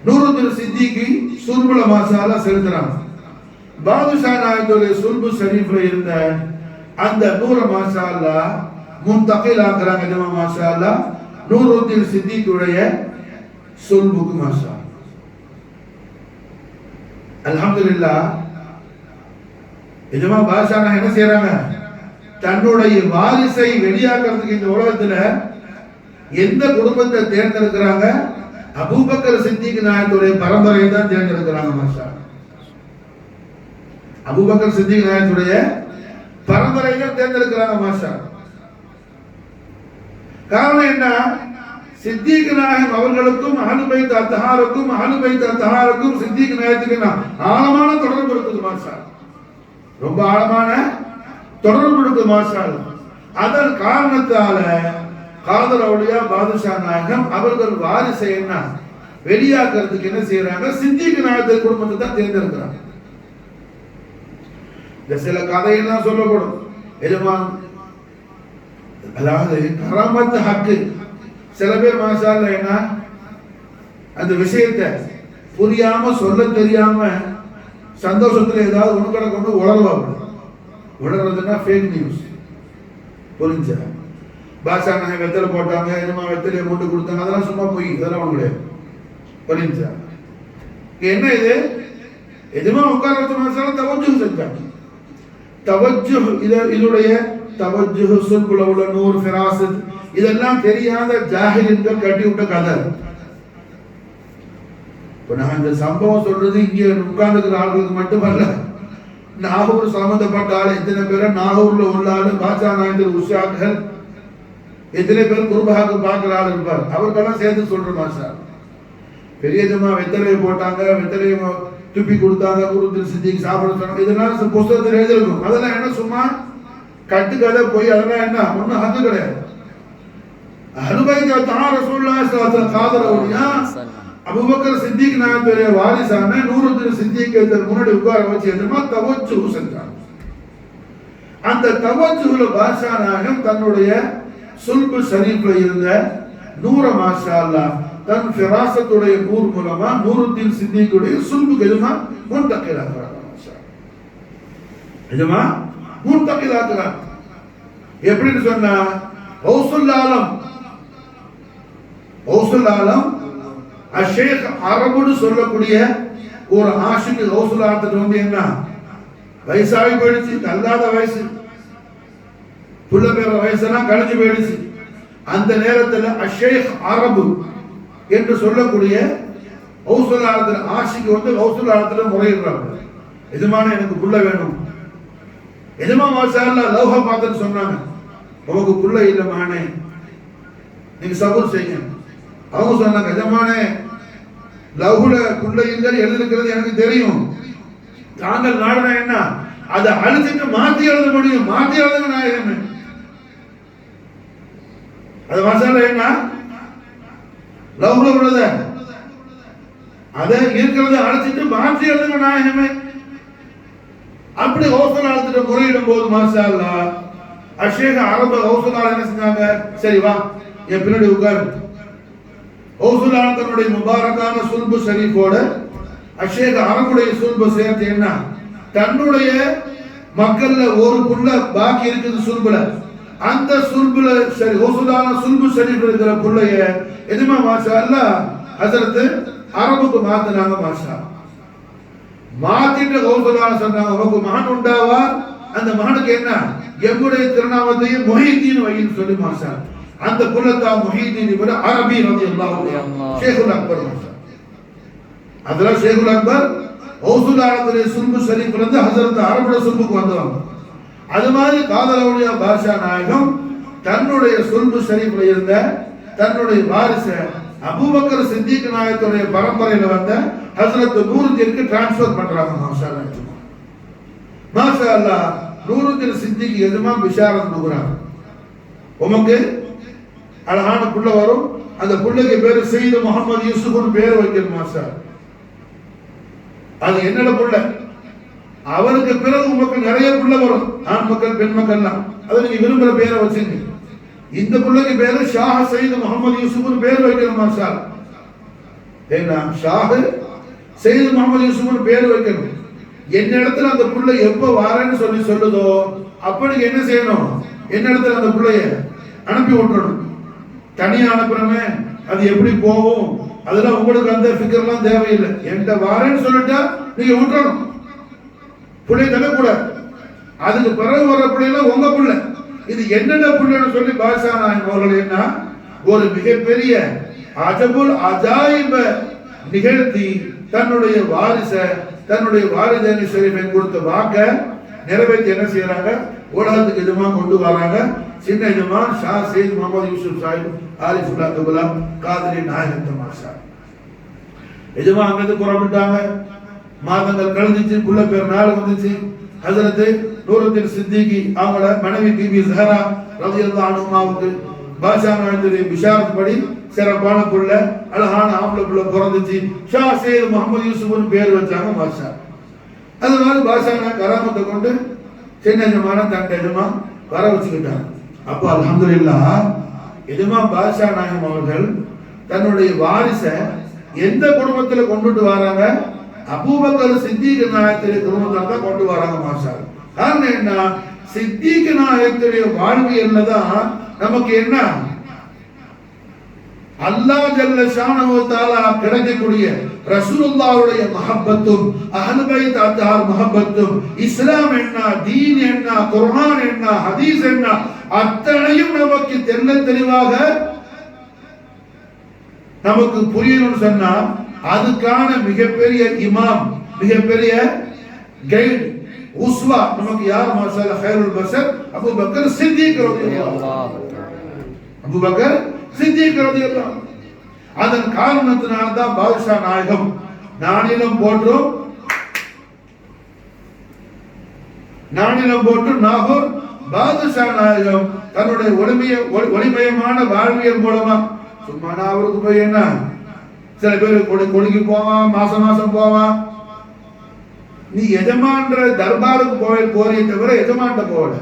நூருத்தீன் சித்திக்கு சுல்புல மாஷா அல்லாஹ் செலுத்துறாங்க. பாதுஷா நாயகத்துடைய சுல்பு ஷரீஃப்ல இருந்த அந்த நூர மாஷா அல்லாஹ் முன்தகில் ஆக்குறாங்க. ஜமா மாஷா அல்லாஹ் நூருத்தீன் சித்திக்குடைய சுல்புக்கு மாஷா அல்ஹம்துலில்லாஹ். ஜமா பாஷா நாயகம் என்ன செய்யறாங்க, தன்னுடைய வாரிசை வெளியாக்குறதுக்கு இந்த உலகத்துல எந்த குடும்பத்தை தேர்ந்தெடுக்கிறாங்க, அபூபக்கர் சித்திக் நாயகத்துடைய பரம்பரையை தான் தேர்ந்தெடுக்கிறாங்க. மாஷா அபூபக்கர் சித்திக் நாயகத்துடைய பரம்பரையை தேர்ந்தெடுக்கிறாங்க. மாஷா காரணம் என்ன, சித்திக் நாயகம் அவர்களுக்கும் அஹ்லு பைத் அத்தஹாருக்கும் சித்திக் நாயகத்துக்கு ஆழமான தொடர்பு இருக்குது. மாஷா ரொம்ப ஆழமான தொடர்பு இருக்குது. மாஷா அதன் காரணத்தால காதர் அவுலியா பாதுஷா நாயகம் அவர்கள் வாரிசை என்ன வெளியாக்குறதுக்கு என்ன செய்யறாங்க, சித்திக் நாயகத்தை குடும்பத்தை தான் தேர்ந்தெடுக்கிறாங்க. இந்த சில கதையெல்லாம் சொல்லப்படும். எஜமான் அதாவது கராமத் ஹக்கு சில பேர் மாஷா அல்லாஹ் என்ன அந்த விஷயத்தை புரியாம சொல்ல தெரியாம சந்தோஷத்துல ஏதாவது ஒண்ணு கடை கொண்டு உளறுவாங்க. உளறதுன்னா ஃபேக் நியூஸ். புரிஞ்சா பாஷா நாயகம் வெத்தலை போட்டாங்க, எஜமா வெத்தலையை மூட்டு கொடுத்தாங்க, அதெல்லாம் சும்மா போய் இதெல்லாம் ஒண்ணு கிடையாது. புரிஞ்சா என்ன இது, எஜமா உட்கார வச்ச மாஷா தவஜ்ஜுஹ் செஞ்சாங்க. தவஜ்ஜுஹ் இதனுடைய தவஜ்ஜுஹ் சுல்புல உள்ள நூர் ஃபிராசத் இதெல்லாம் தெரியாத ஜாஹிலின்கள் கட்டி விட்ட கதை. இப்ப நான் இந்த சம்பவம் சொல்றது இங்க உட்கார்ந்துக்கிற ஆளுகளுக்கு மட்டுமல்ல, நாகூர் சம்பந்தப்பட்ட ஆள் எத்தனை பேரை நாகூர்ல உள்ள ஆளு பாஷா நாயகர் உஷாக்கள் எத்தனை பேர் குர்பாக்கு பார்க்கிற ஆள் இருப்பார், அவருக்கெல்லாம் சேர்த்து சொல்ற மாஷா. பெரிய ஜமா வெத்தலையை போட்டாங்க, வெத்தலையை துப்பி கொடுத்தாங்க, நூருத்தீன் சித்திக் சாப்பிட சொன்னாங்க, இதெல்லாம் புஸ்தகத்தில் எழுதிருக்கும். அதெல்லாம் என்ன சும்மா கட்டுக்கதை போய் அதெல்லாம் என்ன ஒன்றும் அது கிடையாது. அஹ்லு பைத் ரசூலுல்லாஹி ஸல்லல்லாஹு அலைஹி வஸல்லம் காதர் அவுலியா அபூபக்கர் சித்திக் நாயகத்துடைய வாரிசான நூருத்தீன் சித்திக்கை முன்னாடி உட்கார வச்சு எதுமா தவஜ்ஜுஹ் செஞ்சாங்க. அந்த தவஜ்ஜுஹ்ல பாஷா நாயகம் தன்னுடைய சுல்பு ஷரீஃப்ல இருந்த நூர மாஷா அல்லாஹ் தன் ஃபிராசத்துடைய நூர் மூலமா நூருத்தீன் சித்திக்குடைய சுல்புக்கு எதுமா முன்தகில் ஆக்குறாங்க. மாஷா எதுமா முன்தகில் ஆக்குறாங்க. எப்படின்னு சொன்னா கௌசுல் ஆலம் அஷேக் அரபுன்னு சொல்லக்கூடிய ஒரு ஆஷிக்கு கௌசுல் ஆலத்துக்கு வந்து என்ன வயசாகி போயிடுச்சு, தள்ளாத வயசு, புள்ள பேர வயசெல்லாம் கழிஞ்சு போயிடுச்சு. அந்த நேரத்தில் அஷேக் அரபு என்று சொல்லக்கூடிய கௌசுல் ஆலத்தில் ஆஷிக்கு வந்து கௌசுல் ஆலத்தில் முறையிடுறாங்க, எஜமான எனக்கு புள்ள வேணும். எஜமா மாஷா அல்லாஹ் லௌஹா பார்த்துட்டு சொன்னாங்க, உனக்கு புள்ள இல்லை மானே, நீங்க சபூர் செய்யுங்க. அவங்க சொன்னாங்க, எஜமானே லவ்ஹுல புள்ள இல்லை எழுதிருக்கிறது எனக்கு தெரியும், தாங்கள் நாடுனா என்ன அதை அழிச்சிட்டு மாத்தி எழுத முடியும், மாத்தி எழுதுங்க நாயகமே. அது மசாலா என்ன லவ்ஹுல உள்ளத அதை இருக்கிறத அழிச்சிட்டு மாற்றி எழுதுங்க நாயகமே. அப்படி கௌசுல் ஆலத்திட்ட முறையிடும் போது மாஷா அல்லாஹ் அஷேக் அரபு கௌசுல் ஆலம் என்ன செஞ்சாங்க, சரி வா என் பின்னாடி உட்காரு. கௌசுல் ஆலத்தினுடைய முபாரக்கான சுல்பு ஷரீஃபோட அஷேக் அரபுடைய சுல்பு சேர்த்து என்ன தன்னுடைய மக்கள்ல ஒரு புள்ள பாக்கி இருக்குது சுல்புல, அந்த சுல்புல சரி கௌசுலான சுல்பு ஷரீஃப் இருக்கிற புள்ளைய எதுமா மாஷா அல்லாஹ் ஹஜரத் அரபுக்கு மாத்தினாங்க. மாஷா மாத்திட்டு கௌசுலான சொன்னாங்க, உனக்கு மகன் உண்டாவா, அந்த மகனுக்கு என்ன எம்முடைய திருநாமத்தையும் முஹீதீன் வைன்னு சொல்லி மாஷா அந்த புள்ளத்தா முஹீதீன் இப்னு அரபி ரலியல்லாஹு அன்ஹு ஷேகுல் அக்பர் மாஷா. அதெல்லாம் ஷேகுல் அக்பர் கௌசுல் ஆலத்துடைய சுல்பு ஷரீஃப்ல இருந்து ஹஜரத் அரபுடைய சுல்புக்கு வந்தவங்க. அது மாதிரி காதல் அவுலியா பாஷா நாயகம் தன்னுடைய சுல்பு ஷரீஃப்ல இருந்த தன்னுடைய வாரிச அபூபக்கர் சித்திக் நாயகத்துடைய பரம்பரையில வந்த ஹஜரத் நூருதீனுக்கு டிரான்ஸ்ஃபர் பண்றாங்க. மாஷா அல்லாஹ் மாஷா அல்லாஹ் நூருதீன் சித்திக் எதுமா பிஷாரத் நுகுறாங்க, உமக்கு அழகான புள்ள வரும், அந்த புள்ளைக்கு பேரு சையது முகமது யூசுப்னு பேர் வைக்கணும். மாஷா அது என்னோட புள்ள, அவருக்கு பிறகு உங்களுக்கு நிறைய புள்ள வரும், ஆண் மக்கள் பெண் மக்கள்லாம், அதை நீங்க விரும்புற பேரை வச்சுங்க. இந்த புள்ளைக்கு பேரு ஷாஹ் சையது முகமது யூசுப்னு பேர் வைக்கணும். மாஷா ஏன்னா ஷாஹ் சையது முகமது யூசுப்னு பேர் வைக்கணும். என்ன இடத்துல அந்த புள்ள எப்ப வாரேன்னு சொல்லி சொல்லுதோ அப்ப நீங்க என்ன செய்யணும், என்ன இடத்துல அந்த புள்ளைய அனுப்பி விட்டுறணும். தனியா அனுப்புறமே அது எப்படி போகும், அதெல்லாம் உங்களுக்கு அந்த ஃபிகர்லாம் தேவையில்லை. என்கிட்ட வாரேன்னு சொல்லிட்டா நீங்க விட்டுறணும், புள்ளைய தரக்கூடாது. அதுக்கு பிறகு வர பிள்ளைலாம் உங்க பிள்ளை. இது என்னென்ன புள்ளைன்னு சொல்லி பாஷா நாயகம் அவர்கள் என்ன ஒரு மிகப்பெரிய அஜபுல் அஜாயிப நிகழ்த்தி தன்னுடைய வாரிச தன்னுடைய வாரிதேனி ஷரீஃபை கொடுத்த வாக்க நிறைவேற்றி என்ன செய்யறாங்க, உலகத்துக்கு எஜமா கொண்டு வராங்க. சின்ன எஜமா ஷா சையத் முகமது யூசுப் சாஹிப் ஆரிஃபுல்லா கபுலா காதலி நாயகம் மாஷா எஜமா அங்கிருந்து புறப்பட்டாங்க. மாதங்கள் கழிஞ்சிச்சு, புள்ள பேர் நாள் வந்துச்சு. ஹஜரத் நூருதீன் சித்திகி அவங்களோட மனைவி பிபி ஸஹரா ரலியல்லாஹு அன்ஹாவுக்கு பாஷா நாயகத்துடைய பிஷாரத் படி சிறப்பான புள்ள அழகான ஆம்பளை புள்ள பிறந்துச்சு. ஷா சையத் முகமது யூசுப்னு பேர் வச்சாங்க. மாஷா அது மாதிரி பாஷா நாயகம் கராமத்தை கொண்டு சின்ன எஜமான தன் எஜமா வர வச்சுக்கிட்டாங்க. அப்ப அல்ஹம்துலில்லாஹ் எஜமா பாஷா நாயகம் அவர்கள் தன்னுடைய வாரிச எந்த குடும்பத்துல கொண்டுட்டு வராங்க, அபூபக்கர் சித்திக் நாயகத்துடைய குடும்பத்துல தான் கொண்டு வராங்க. மாஷா காரணம் என்ன, சித்திக் நாயகத்துடைய வாழ்வியல்ல தான் நமக்கு என்ன அல்லாஹ் ஜல்ல ஷானஹு தஆலா கிடைக்கக்கூடிய ரசூலுல்லாஹ்வுடைய மஹப்பத்தும் அஹ்லு பைத் அத்தார் மஹப்பத்தும் இஸ்லாம் என்ன, தீன் என்ன, குர்ஆன் என்ன, ஹதீஸ் என்ன அத்தனையும் நமக்கு தெளிவாக நமக்கு புரியணும்னு சொன்னா அதுக்கான மிகப்பெரிய இமாம், மிகப்பெரிய கைடு, உஸ்வா நமக்கு யார் மாஷா அல்லாஹ் கைருல் பஷர் அபூபக்கர் சித்திக் ரலியல்லாஹு அபூபக்கர் சித்திக் ரலியல்லாஹு. அதன் காரணத்தினால தான் பாதுஷா நாயகம் நானிலம் போட்டு நாகூர் பாதுஷா நாயகம் தன்னுடைய ஒளிமயமான வாழ்வியல் மூலமா சும்மா அவருக்கு போய் என்ன சில பேர் கொடிக்கு போவான், மாசம் போவான். நீ எஜமான்ற தர்பாருக்கு போறிய தவிர எஜமான்ட்ட போகல.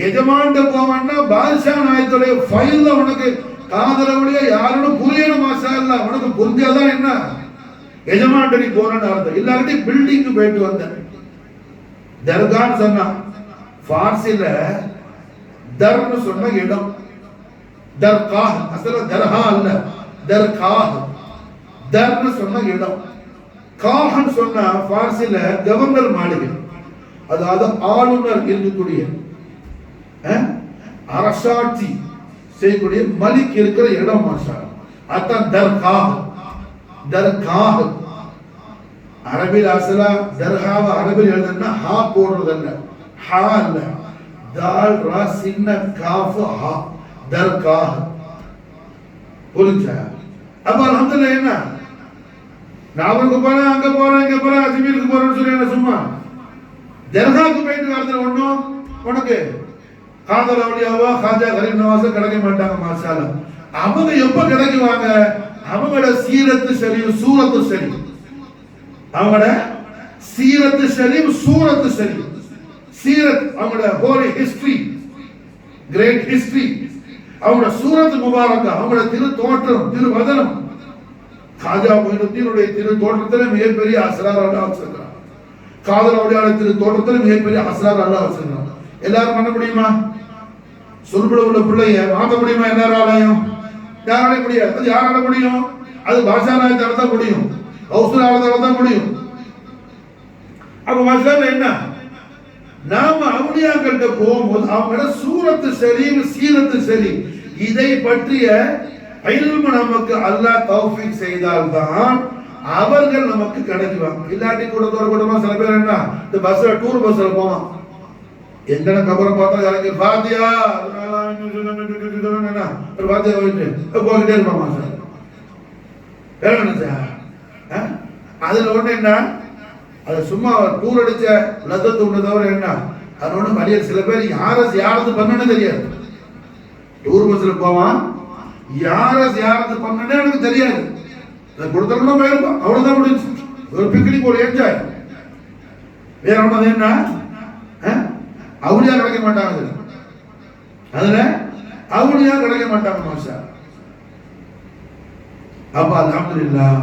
எஜமான்ட்ட போவான்னா பாதுஷா நாயகத்துடைய ஃபைல்ல உனக்கு காதலவுடைய யாருன்னு புரியணும். மாஷா அல்லாஹ் உனக்கு புரிஞ்சாதான் என்ன எஜமான்ட்ட நீ போறன்னு அர்த்தம். இல்லாட்டி பில்டிங்க்கு போயிட்டு வந்த தர்கான்னு சொன்னா பார்சில தர்னு சொன்ன இடம், தர்காஹ் அசல தர்ஹா அல்ல, தர்காஹ். தர்னு சொன்ன இடம், காஹன் சொன்ன பார்சில கவர்னர் மாளிகை, அதாவது ஆளுநர் இருக்கக்கூடிய அரசாட்சி செய்யக்கூடிய மலிக் இருக்கிற இடம் மாஷா. அதான் தர்காஹ். தர்காஹ் அரபில் அசலா தர்காவ அரபில் எழுதுனா ஹா போடுறது அல்ல, ஹா அல்ல, தால் ரா சின்ன காஃப் ஹா, தர்காஹ். புரிஞ்சா? அப்ப அல்ஹம்துலில்லாஹ் என்ன நாவலுக்கு போறேன், அங்க போறேன், இங்க போறேன், அஜ்மீருக்கு போறேன்னு சொல்லி என்ன சும்மா தர்காவுக்கு போயிட்டு வரதுல ஒண்ணும் உனக்கு காதல் அவுலியாவா காஜா கரீம் நவாஸா கிடைக்க மாட்டாங்க மாஷா அல்லாஹ். அவங்க எப்ப கிடைக்குவாங்க? அவங்களோட சீரத்து ஷரீஃப் சூரத்து ஷரீஃப், அவங்களோட சீரத்து ஷரீஃப் சூரத்து ஷரீஃப், சீரத் அவங்களோட ஹோலி ஹிஸ்டரி, கிரேட் ஹிஸ்டரி, அவங்களோட சூரத் முபாரக்கா, அவங்களோட திரு தோற்றம், திரு வதனம், காஜா மொய்னுத்தீனுடைய திரு தோற்றத்தில் மிகப்பெரிய அஸ்ரார் அல்லாஹ் வச்சிருக்கிறார். காதல் அவுலியாவுடைய திரு தோற்றத்தில் மிகப்பெரிய அஸ்ரார் அல்லாஹ் வச்சிருக்கிறார். எல்லாரும் பண்ண முடியுமா? சொல்பட உள்ள பிள்ளைய மாற்ற முடியுமா? எல்லாராலையும்? யாராலையும் முடியாது. அது யாரால முடியும்? அது பாஷானாயத்தால தான் முடியும், கௌசலால தான் முடியும். அப்ப மசாலா என்ன? நாம அவுலியாக்கள்கிட்ட போகும்போது அவங்களோட சூரத்து சரி, சீரத்து சரி, இதை பற்றிய இல்மு நமக்கு அல்லாஹ் தௌஃபீக் செய்தால்தான் அவர்கள் நமக்கு கிடைக்குவாங்க. இல்லாட்டி கூட கூடமா சில பேர் என்ன இந்த பஸ்ல டூர் பஸ்ல போவான், எங்கன கபரை பார்த்தா இறங்கி பாத்தியா ஒரு பாத்தியா போயிட்டு போகிட்டே இருப்பான் சார். வேற நினைச்சா அதுல ஒண்ணு என்ன, அது சும்மா டூர் அடிச்ச லத்தத்து உண்டு தவிர என்ன அது ஒண்ணு மரியாதை. சில பேர் யாரது பண்ணனே தெரியாது, டூர் பஸ்ல போவான், யாரது பண்ணனே எனக்கு தெரியாது, கொடுத்தா போயிருப்பான், அவ்வளவுதான் முடிஞ்சு. ஒரு பிக்னிக், ஒரு என்ஜாய். வேற ஒண்ணு என்ன அவுலியா கிடைக்க மாட்டாங்க, அதுல அவுலியா கிடைக்க மாட்டாங்க மாஷா. அப்ப அல்ஹம்துலில்லாஹ்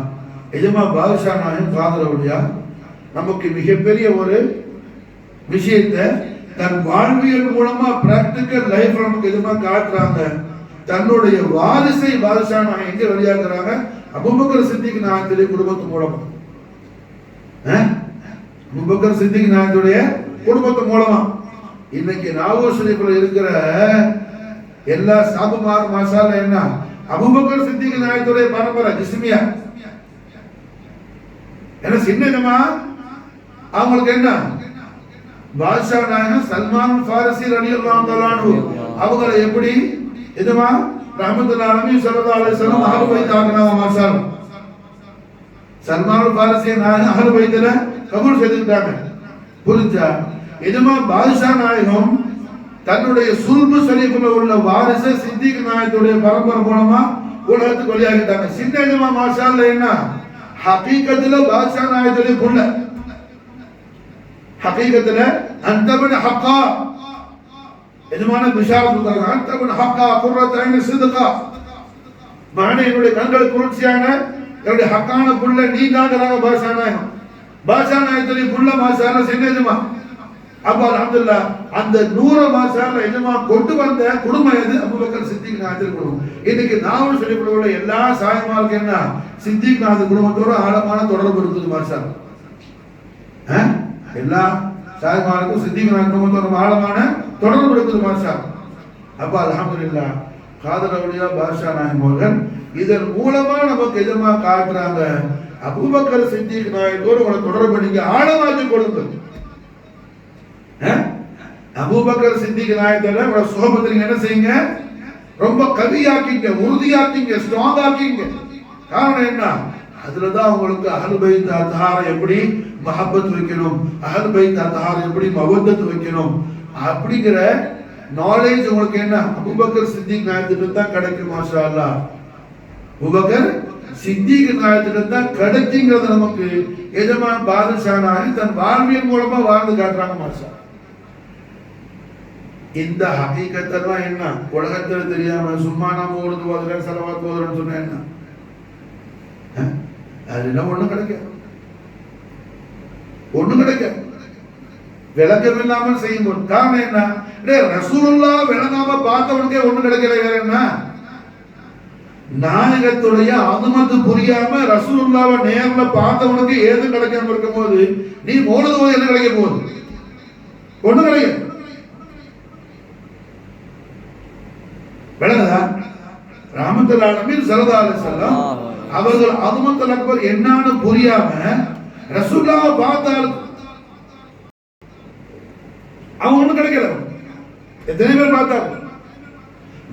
எஜமா பாதுஷா நாயகம் காதல் அவுலியா நமக்கு மிகப்பெரிய ஒரு விஷயத்தை தன் வாழ்வியல் மூலமா பிராக்டிக்கல் லைஃப் நமக்கு எதுமா காட்டுறாங்க. தன்னுடைய வாரிசை பாதுஷா நாயகம் எங்க வெளியாக்குறாங்க? அபூபக்கர் சித்திக் நாயகத்துடைய குடும்பத்து மூலமா, அபூபக்கர் சித்திக் நாயகத்துடைய குடும்பத்து மூலமா. இன்னைக்கு நாவூர் ஷரீஃப்ல இருக்கிற எல்லா சாபுமார் மாஷால என்ன அபூபக்கர் சித்திக் நாயகத்துடைய பரம்பரை ஜிஸ்மியா. என்ன சின்னமா அவங்களுக்கு என்ன பாதுஷா நாயகம் சல்மான் ஃபாரிசி ரலியல்லாஹு தஆலா அன்ஹு அவங்களை எப்படி இதுமா ரஹ்மத்துல் ஆலமீன் ஸல்லல்லாஹு அலைஹி வஸல்லம் அஹ்லு பைத் ஆக்குனாங்க மாஷால. சல்மான் ஃபாரிசி நாயகம் அஹ்லு பைத்ல கபூல் செய்துட்டாங்க. புரிஞ்சா? இதுமா பாதுஷா நாயகம் தன்னுடைய சுல்பு ஷரீஃப்ல உள்ள வாரிச சித்திக் நாயகத்துடைய பரம்பரை மூலமா உலகத்துக்கு வெளியாகிட்டாங்க. சின்ன இதுமா மாஷால என்ன ஹகீகத்துல பாதுஷா நாயகத்துடைய புள்ள, ஹகீகத்துல அன்தபின் ஹக்கா எதுமான பிஷாரத் கொடுத்தாங்க. அன்தபின் ஹக்கா குர்ரத் ஐன் சித்கா, மகனே என்னுடைய கண்கள் குளிர்ச்சியான என்னுடைய ஹக்கான புள்ள நீ தாங்கிறாங்க பாதுஷா நாயகம். பாதுஷா நாயகத்துடைய புள்ள மாஷால சின்ன இதுமா. அப்ப அல்ஹம்துலில்லாஹ் அந்த 100 மாஷால இதுமா கொண்டு வந்த குடும்பம் எது? அபூபக்கர் சித்திக் நாயகத்துடைய குடும்பம். இன்னைக்கு நாவல் ஷரீஃப்ல உள்ள எல்லா சாயமாருக்கு என்ன சித்திக் நாயகத்துடைய குடும்பத்தோட ஆழமான தொடர்பு இருக்குது மாஷால. எல்லா சாயமாருக்கும் சித்திக் நாயகத்துடைய குடும்பத்தோட ஆழமான தொடர்பு இருக்குது மாஷால. அப்ப அல்ஹம்துலில்லாஹ் காதல் அவுலியா பாதுஷா நாயகம் அவர்கள் இதன் மூலமா நமக்கு எதுமா காட்டுறாங்க, அபூபக்கர் சித்திக் நாயகத்தோடு உங்களை தொடர்பு நீங்க ஆழமாக்கி கொள்ளுங்கள். அபூபக்கர் சித்திக் நாயகத்தோட உங்களோட சுஹபத்தை நீங்க என்ன செய்யுங்க? ரொம்ப கவியாக்கிங்க, உறுதியாக்கிங்க, ஸ்ட்ராங் ஆக்கிங்க. காரணம் என்ன? அதுலதான் உங்களுக்கு அஹ்லு பைத் அத்ஹார எப்படி மஹப்பத் வைக்கணும், அஹ்லு பைத் அத்ஹார எப்படி மவத்தத் வைக்கணும் அப்படிங்கிற நாலேஜ் உங்களுக்கு என்ன அபூபக்கர் சித்திக் நாயகத்திட்ட தான் கிடைக்கும் மாஷா அல்லாஹ். அபூபக்கர் சித்திக் நாயகத்திட்ட தான் கிடைக்குங்கிறது நமக்கு எஜமான் பாதுஷா நாயகம் தன் வாழ்வியல் மூலமா வாழ்ந்து காட்டுறாங்க மாஷா. இந்த ஹகீகத்தெல்லாம் என்ன உலகத்துல தெரியாம சும்மா நாம ஓடுது ஓதுறேன் செலவாத்து ஓதுறேன்னு சொன்ன என்ன அதெல்லாம் ஒண்ணும் கிடைக்காது, ஒண்ணும் கிடைக்காது. விளக்கம் இல்லாமல் செய்யும் போது காரணம் என்ன? ரசூலுல்லாஹ் விளங்காம பார்த்தவனுக்கே ஒண்ணு கிடைக்கல. வேற என்ன? நாயகத்துடைய அதுமத்து புரியாம ரசூலுல்லாஹ்வை நேர்ல பார்த்தவனுக்கு ஏது கிடைக்காம இருக்கும் போது நீ மௌலிது ஓதி என்ன கிடைக்க போகுது? ஒண்ணு கிடைக்கும். விளங்குதா? ரஹ்மத்துல் ஆலமீன் ஸல்லல்லாஹு அலைஹி வஸல்லம் அவர்கள் அதுமத்துல் அக்பர் என்னன்னு புரியாம ரசூலுல்லாஹ்வை பார்த்தால் அவங்க ஒண்ணு கிடைக்கல. எத்தனை பேர் பார்த்தாங்க?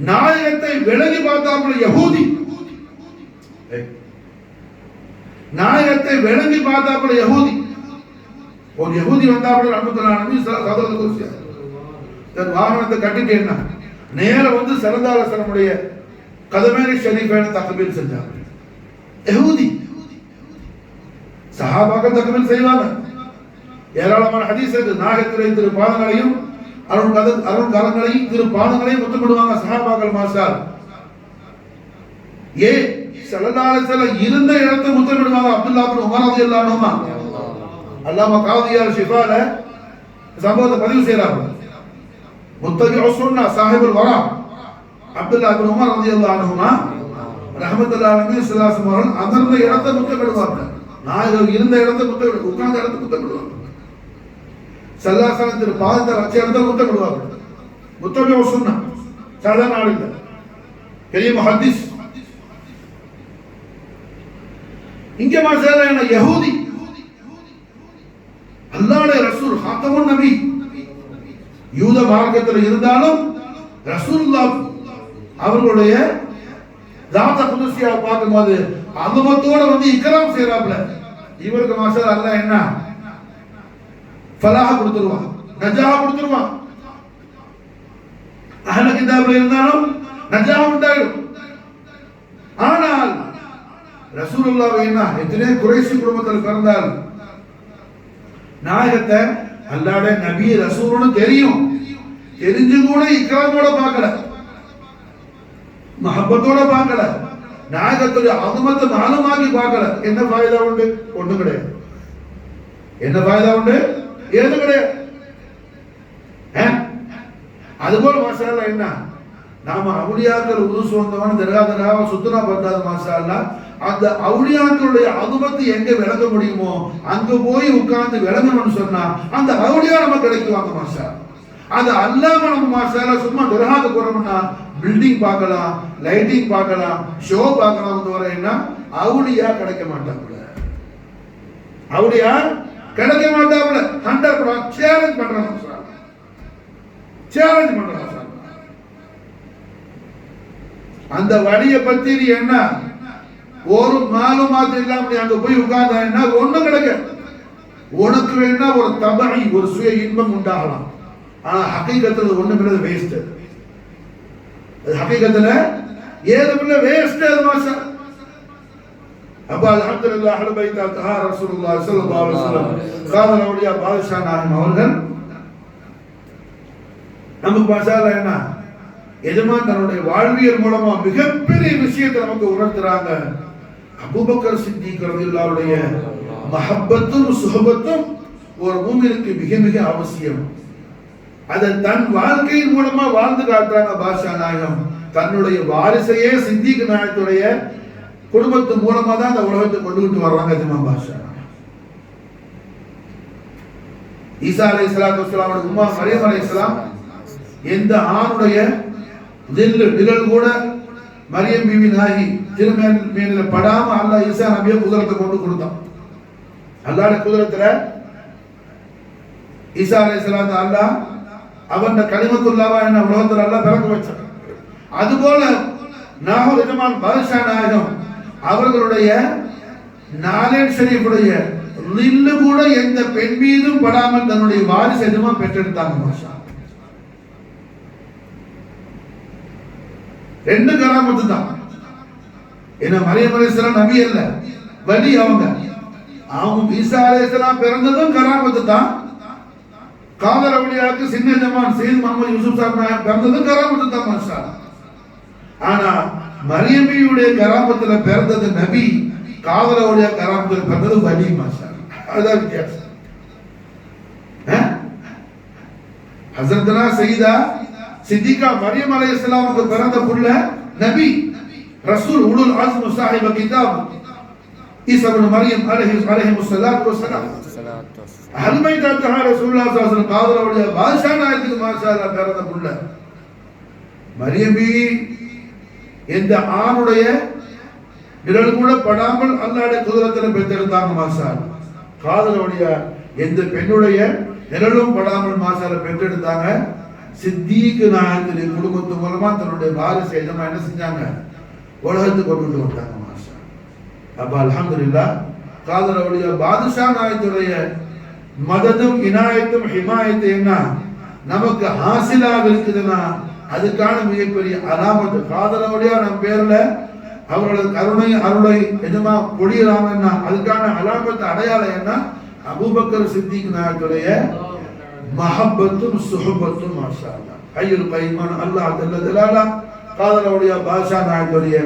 நாயகத்தை விலகி பார்த்தாப்புல யஹூதி, நாயகத்தை விலகி பார்த்தாப்புல யஹூதி. ஒரு யஹூதி வந்தாப்புல ரஹ்மத்துல் ஆலமீன் சதரத்து குர்சி தன் வாகனத்தை கட்டிட்டு என்ன நேர வந்து ஸல்லல்லாஹு அலைஹி வஸல்லமுடைய கதமேனி ஷரீஃபைன தக்பீர் செஞ்சாங்க. யஹூதி சஹாபாக்கள் தக்பீர் செய்வாங்க. ஏராளமான ஹதீஸ் இருக்கு. நாயகத்துடைய திரு பாதங்களையும் அருள் கரங்களையும் திரு பாதங்களையும் முத்தமிடுவாங்க சஹாபாக்கள். மாஷால் ஏ ஸல்லல்லாஹு அலைஹி வஸல்லம் இருந்த இடத்தை முத்தமிடுவாங்க. அப்துல்லாஹ் இப்னு உமர் ரலியல்லாஹு அன்ஹுமா அல்லாமா காதியார் ஷிஃபால சம்பவத்தை பதிவு செய்றாங்க. முத்தபிஉ சுன்னா சாஹிபுல் வரா அப்துல்லாஹ் இப்னு உமர் ரலியல்லாஹு அன்ஹுமா ரஹ்மத்துல்லாஹி அலைஹி ஸல்லல்லாஹு அமர்ந்த இடத்தை முத்தமிடுவாங்க. நாயகர் இருந்த இடத்தை முத்தமிடு, உட்கார்ந்த இடத்தை முத்தமிடுவாங்க. ஸல்லல்லாஹு அலைஹி வஸல்லம் பாதத்தை வச்ச இடத்துல முத்தமிடுவாங்க. முத்தபிஉ சுன்னா சாதாரண ஆள் இல்ல, பெரிய முஹத்திஸ். இங்க மாஷாஅல்லாஹ் என்ன யஹூதி அல்லாஹ்வுடைய ரசூல் ஹாத்தமுன் நபி யூத மார்க்கத்தில் இருந்தாலும் ரசூலுல்லாஹ் அவர்களுடைய தாத குதுசியா பார்க்கும்போது அதுமத்தோட வந்து இக்ராம் செய்றாப்ல. இவருக்கு மாஷாஅல்லாஹ் அல்லாஹ் என்ன ஃபலாஹ் கொடுத்துருவான், நஜாஹ் கொடுத்துருவான். அஹ்ல கிதாப்ல இருந்தாலும் நஜாஹ் உண்டாயிடும். ஆனால் ரசூலுல்லாஹ் என்ன எத்தனை குறைஷி குடும்பத்தில் பிறந்தால் நாயகத்தை அல்லாஹ்வுடைய நபி ரசூல்னு தெரியும், தெரிஞ்சு கூட இக்ராமோட பார்க்கல, மஹப்பத்தோட பார்க்கல, நாயகத்துடைய அதுமத்தை மாலுமாக்கி பார்க்கல. என்ன ஃபாயிதா உண்டு? ஒண்ணும் கிடையாது. என்ன ஃபாயிதா உண்டு? ஏது கிடையாது. அதுபோல மாஷாஅல்லாஹ் என்ன நாம அவுலியாக்கள் உருசு வந்தவன தர்காதராவ சுத்தனா பத்தாத மாஷாஅல்லாஹ் அந்த அவுலியாக்களுடைய அதுமத்து எங்க விளங்க முடியுமோ அங்க போய் உட்கார்ந்து விளங்கணும்னு சொன்னா அந்த அவுலியா நமக்கு கிடைக்குவாங்க மாஷாஅல்லாஹ். அது அல்லாம நம்ம மாஷாஅல்லாஹ் சும்மா தர்காக்கு போறோம்னா பில்டிங் பார்க்கலாம், லைட்டிங் பார்க்கலாம், ஷோ பார்க்கலாம், தவிர என்ன அவுலியா கிடைக்க மாட்டாங்க. அவுலியா கிடைக்க மாட்டாங்க. 100% சேலஞ்ச் பண்றாங்க, சேலஞ்ச் பண்றாங்க. அந்த வழியை பத்தி நீ என்ன ஒரு மாலுமாத்து இல்லாம நீ அங்க போய் உட்கார்ந்தா ஒண்ணும் கிடைக்க. உனக்கு வேணா ஒரு தபை ஒரு சுய இன்பம் உண்டாகலாம், ஆனா ஹகீகத்துல ஒண்ணும் இல்லை, வேஸ்ட். அது ஹகீகத்துல ஏதுமில்ல, வேஸ்ட். அது மாஷா அப்ப அல்ஹம்துலில்லாஹ் அஹ்ல பைத் அத்ஹார் ரசூலுல்லாஹ் ஸல்லல்லாஹு அலைஹி வஸல்லம் காதல் அவுலியா பாதுஷா நாயம் அவர்கள் நமக்கு மாஷாஅல்லாஹ் என்ன எஜமான் தன்னுடைய வாழ்வியல் மூலமா மிகப்பெரிய விஷயத்தை நமக்கு உணர்த்துறாங்க. அபூபக்கர் சித்திக் ரலியல்லாஹு அன்ஹுடைய மஹப்பத்தும் சுஹபத்தும் ஒரு மூமினுக்கு மிக மிக அவசியம். அதை தன் வாழ்க்கையின் மூலமா வாழ்ந்து காட்டுறாங்க பாஷா நாயகம். தன்னுடைய வாரிசையே சித்திக் நாயகத்துடைய குடும்பத்து மூலமா தான் அந்த உலகத்தை கொண்டுகிட்டு வர்றாங்க எஜமான் பாஷா. ஈசா அலைஹிஸ்ஸலாத்து வஸ்ஸலாம் உம்மா மரியம் அலைஹிஸ்ஸலாம் எந்த ஆணுடைய நிழல் கூட மரியம் பிவி நாயகி திருமேனில படாம அல்லாஹ் ஈசா நபியை குதிரத்தை கொண்டு கொடுத்தான். அல்லாஹ்வுடைய குதிரத்துல ஈசா அலைஹிஸ்ஸலாம் அல்லாஹ் அவன் கலிமத்துல்லாஹ் என்ன உலகத்துல அல்லாஹ் பிறக்க வச்சான். அதுபோல நாகூர் எஜமான் பாதுஷா நாயகம் அவர்களுடைய நாலேஜ் ஷரீஃபுடைய நில்லு கூட எந்த பெண் மீதும் படாமல் தன்னுடைய வாரிசு எஜமான் பெற்றெடுத்தாங்க. மாஷா ரெண்டு கராமத்து தான். என்ன மரியம் அலைஹிஸ்ஸலாம் நபி அல்ல, வலி. அவங்க ஈசா அலைஹிஸ்ஸலாம் பிறந்ததும் கராமத்து தான். காதர் அவுலியாவுக்கு சின்ன ஜமான் சையத் முஹம்மது யூசுப் சாஹிப் பிறந்ததும் கராமத்து தான். மாஷா ஆனா மரியமியுடைய கராமத்துல பிறந்தது நபி, காதர் அவுலியா கராமத்துல பிறந்தது வலி. மாஷா அதுதான் வித்தியாசம். ஹஸரத்னா சையதா சித்திகா மரியம் அலைஹிஸ்ஸலாமுக்கு பிறந்த புள்ள நபி ரசூல் உலுல் அஸ்ம் சாஹிப கிதாப் ஈசா இப்னு மரியம் அலைஹிஸ்ஸலாத்து வஸ்ஸலாம் அல்மைதாத்துஹா ரசூலுல்லாஹி ஸல்லல்லாஹு அலைஹி வஸல்லம் காதலவுடைய பாஷா நாயத்துக்கு மாஷாஅல்லாஹ் பிறந்த புள்ள மரியபி எந்த ஆணுடைய விரல் கூட படாமல் அல்லாஹ்வுடைய குதிரத்தில் பெற்றெடுத்தாங்க மாஷாஅல்லாஹ். காதலவுடைய எந்த பெண்ணுடைய நிழலும் படாமல் மாஷாஅல்லாஹ் பெற்றெடுத்தாங்க. சித்திக் நாயகத்துடைய குடும்பத்து மூலமா தன்னுடைய வாரிசு எஜமா என்ன செஞ்சாங்க, உலகத்துக்கு கொண்டு வந்தாங்க மாஷாஅல்லாஹ். அப்ப அல்ஹம்துலில்லாஹ் காதலவுடைய பாதுஷா நாயகத்துடைய மததும் இனாயத்தும் ஹிமாயத்து என்ன நமக்கு ஹாசிலாக இருக்குதுன்னா அதுக்கான மிகப்பெரிய அலாமத்து. காதலவுடைய நம் பேர்ல அவர்களது கருணை அருளை எஜமா பொழியலாமன்னா அதுக்கான அலாமத்து அடையாளம் என்ன, அபூபக்கர் சித்திக் நாயகத்துடைய மஹப்பத்தும் சுஹபத்தும் மாஷாஅல்லாஹ். ஹய்யுல் கையூம் அல்லாஹ் ஜல்ல ஜலாலா காதலவுடைய பாஷா நாயகத்துடைய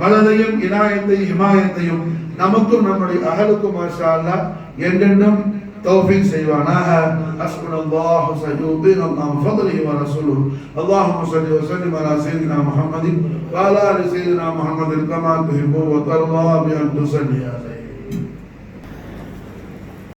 மததையும் இனாயத்தையும் ஹிமாயத்தையும் நமக்கும் நம்முடைய அஹலுக்கும் மாஷாஅல்லாஹ் என்றென்றும் توفيق سيواناها. حسبنا الله سيؤتينا الله من فضله ورسوله. اللهم صل وسلم على سيدنا محمد وعلى ال سيدنا محمد كما تحب وترضى بأن تصلي عليه.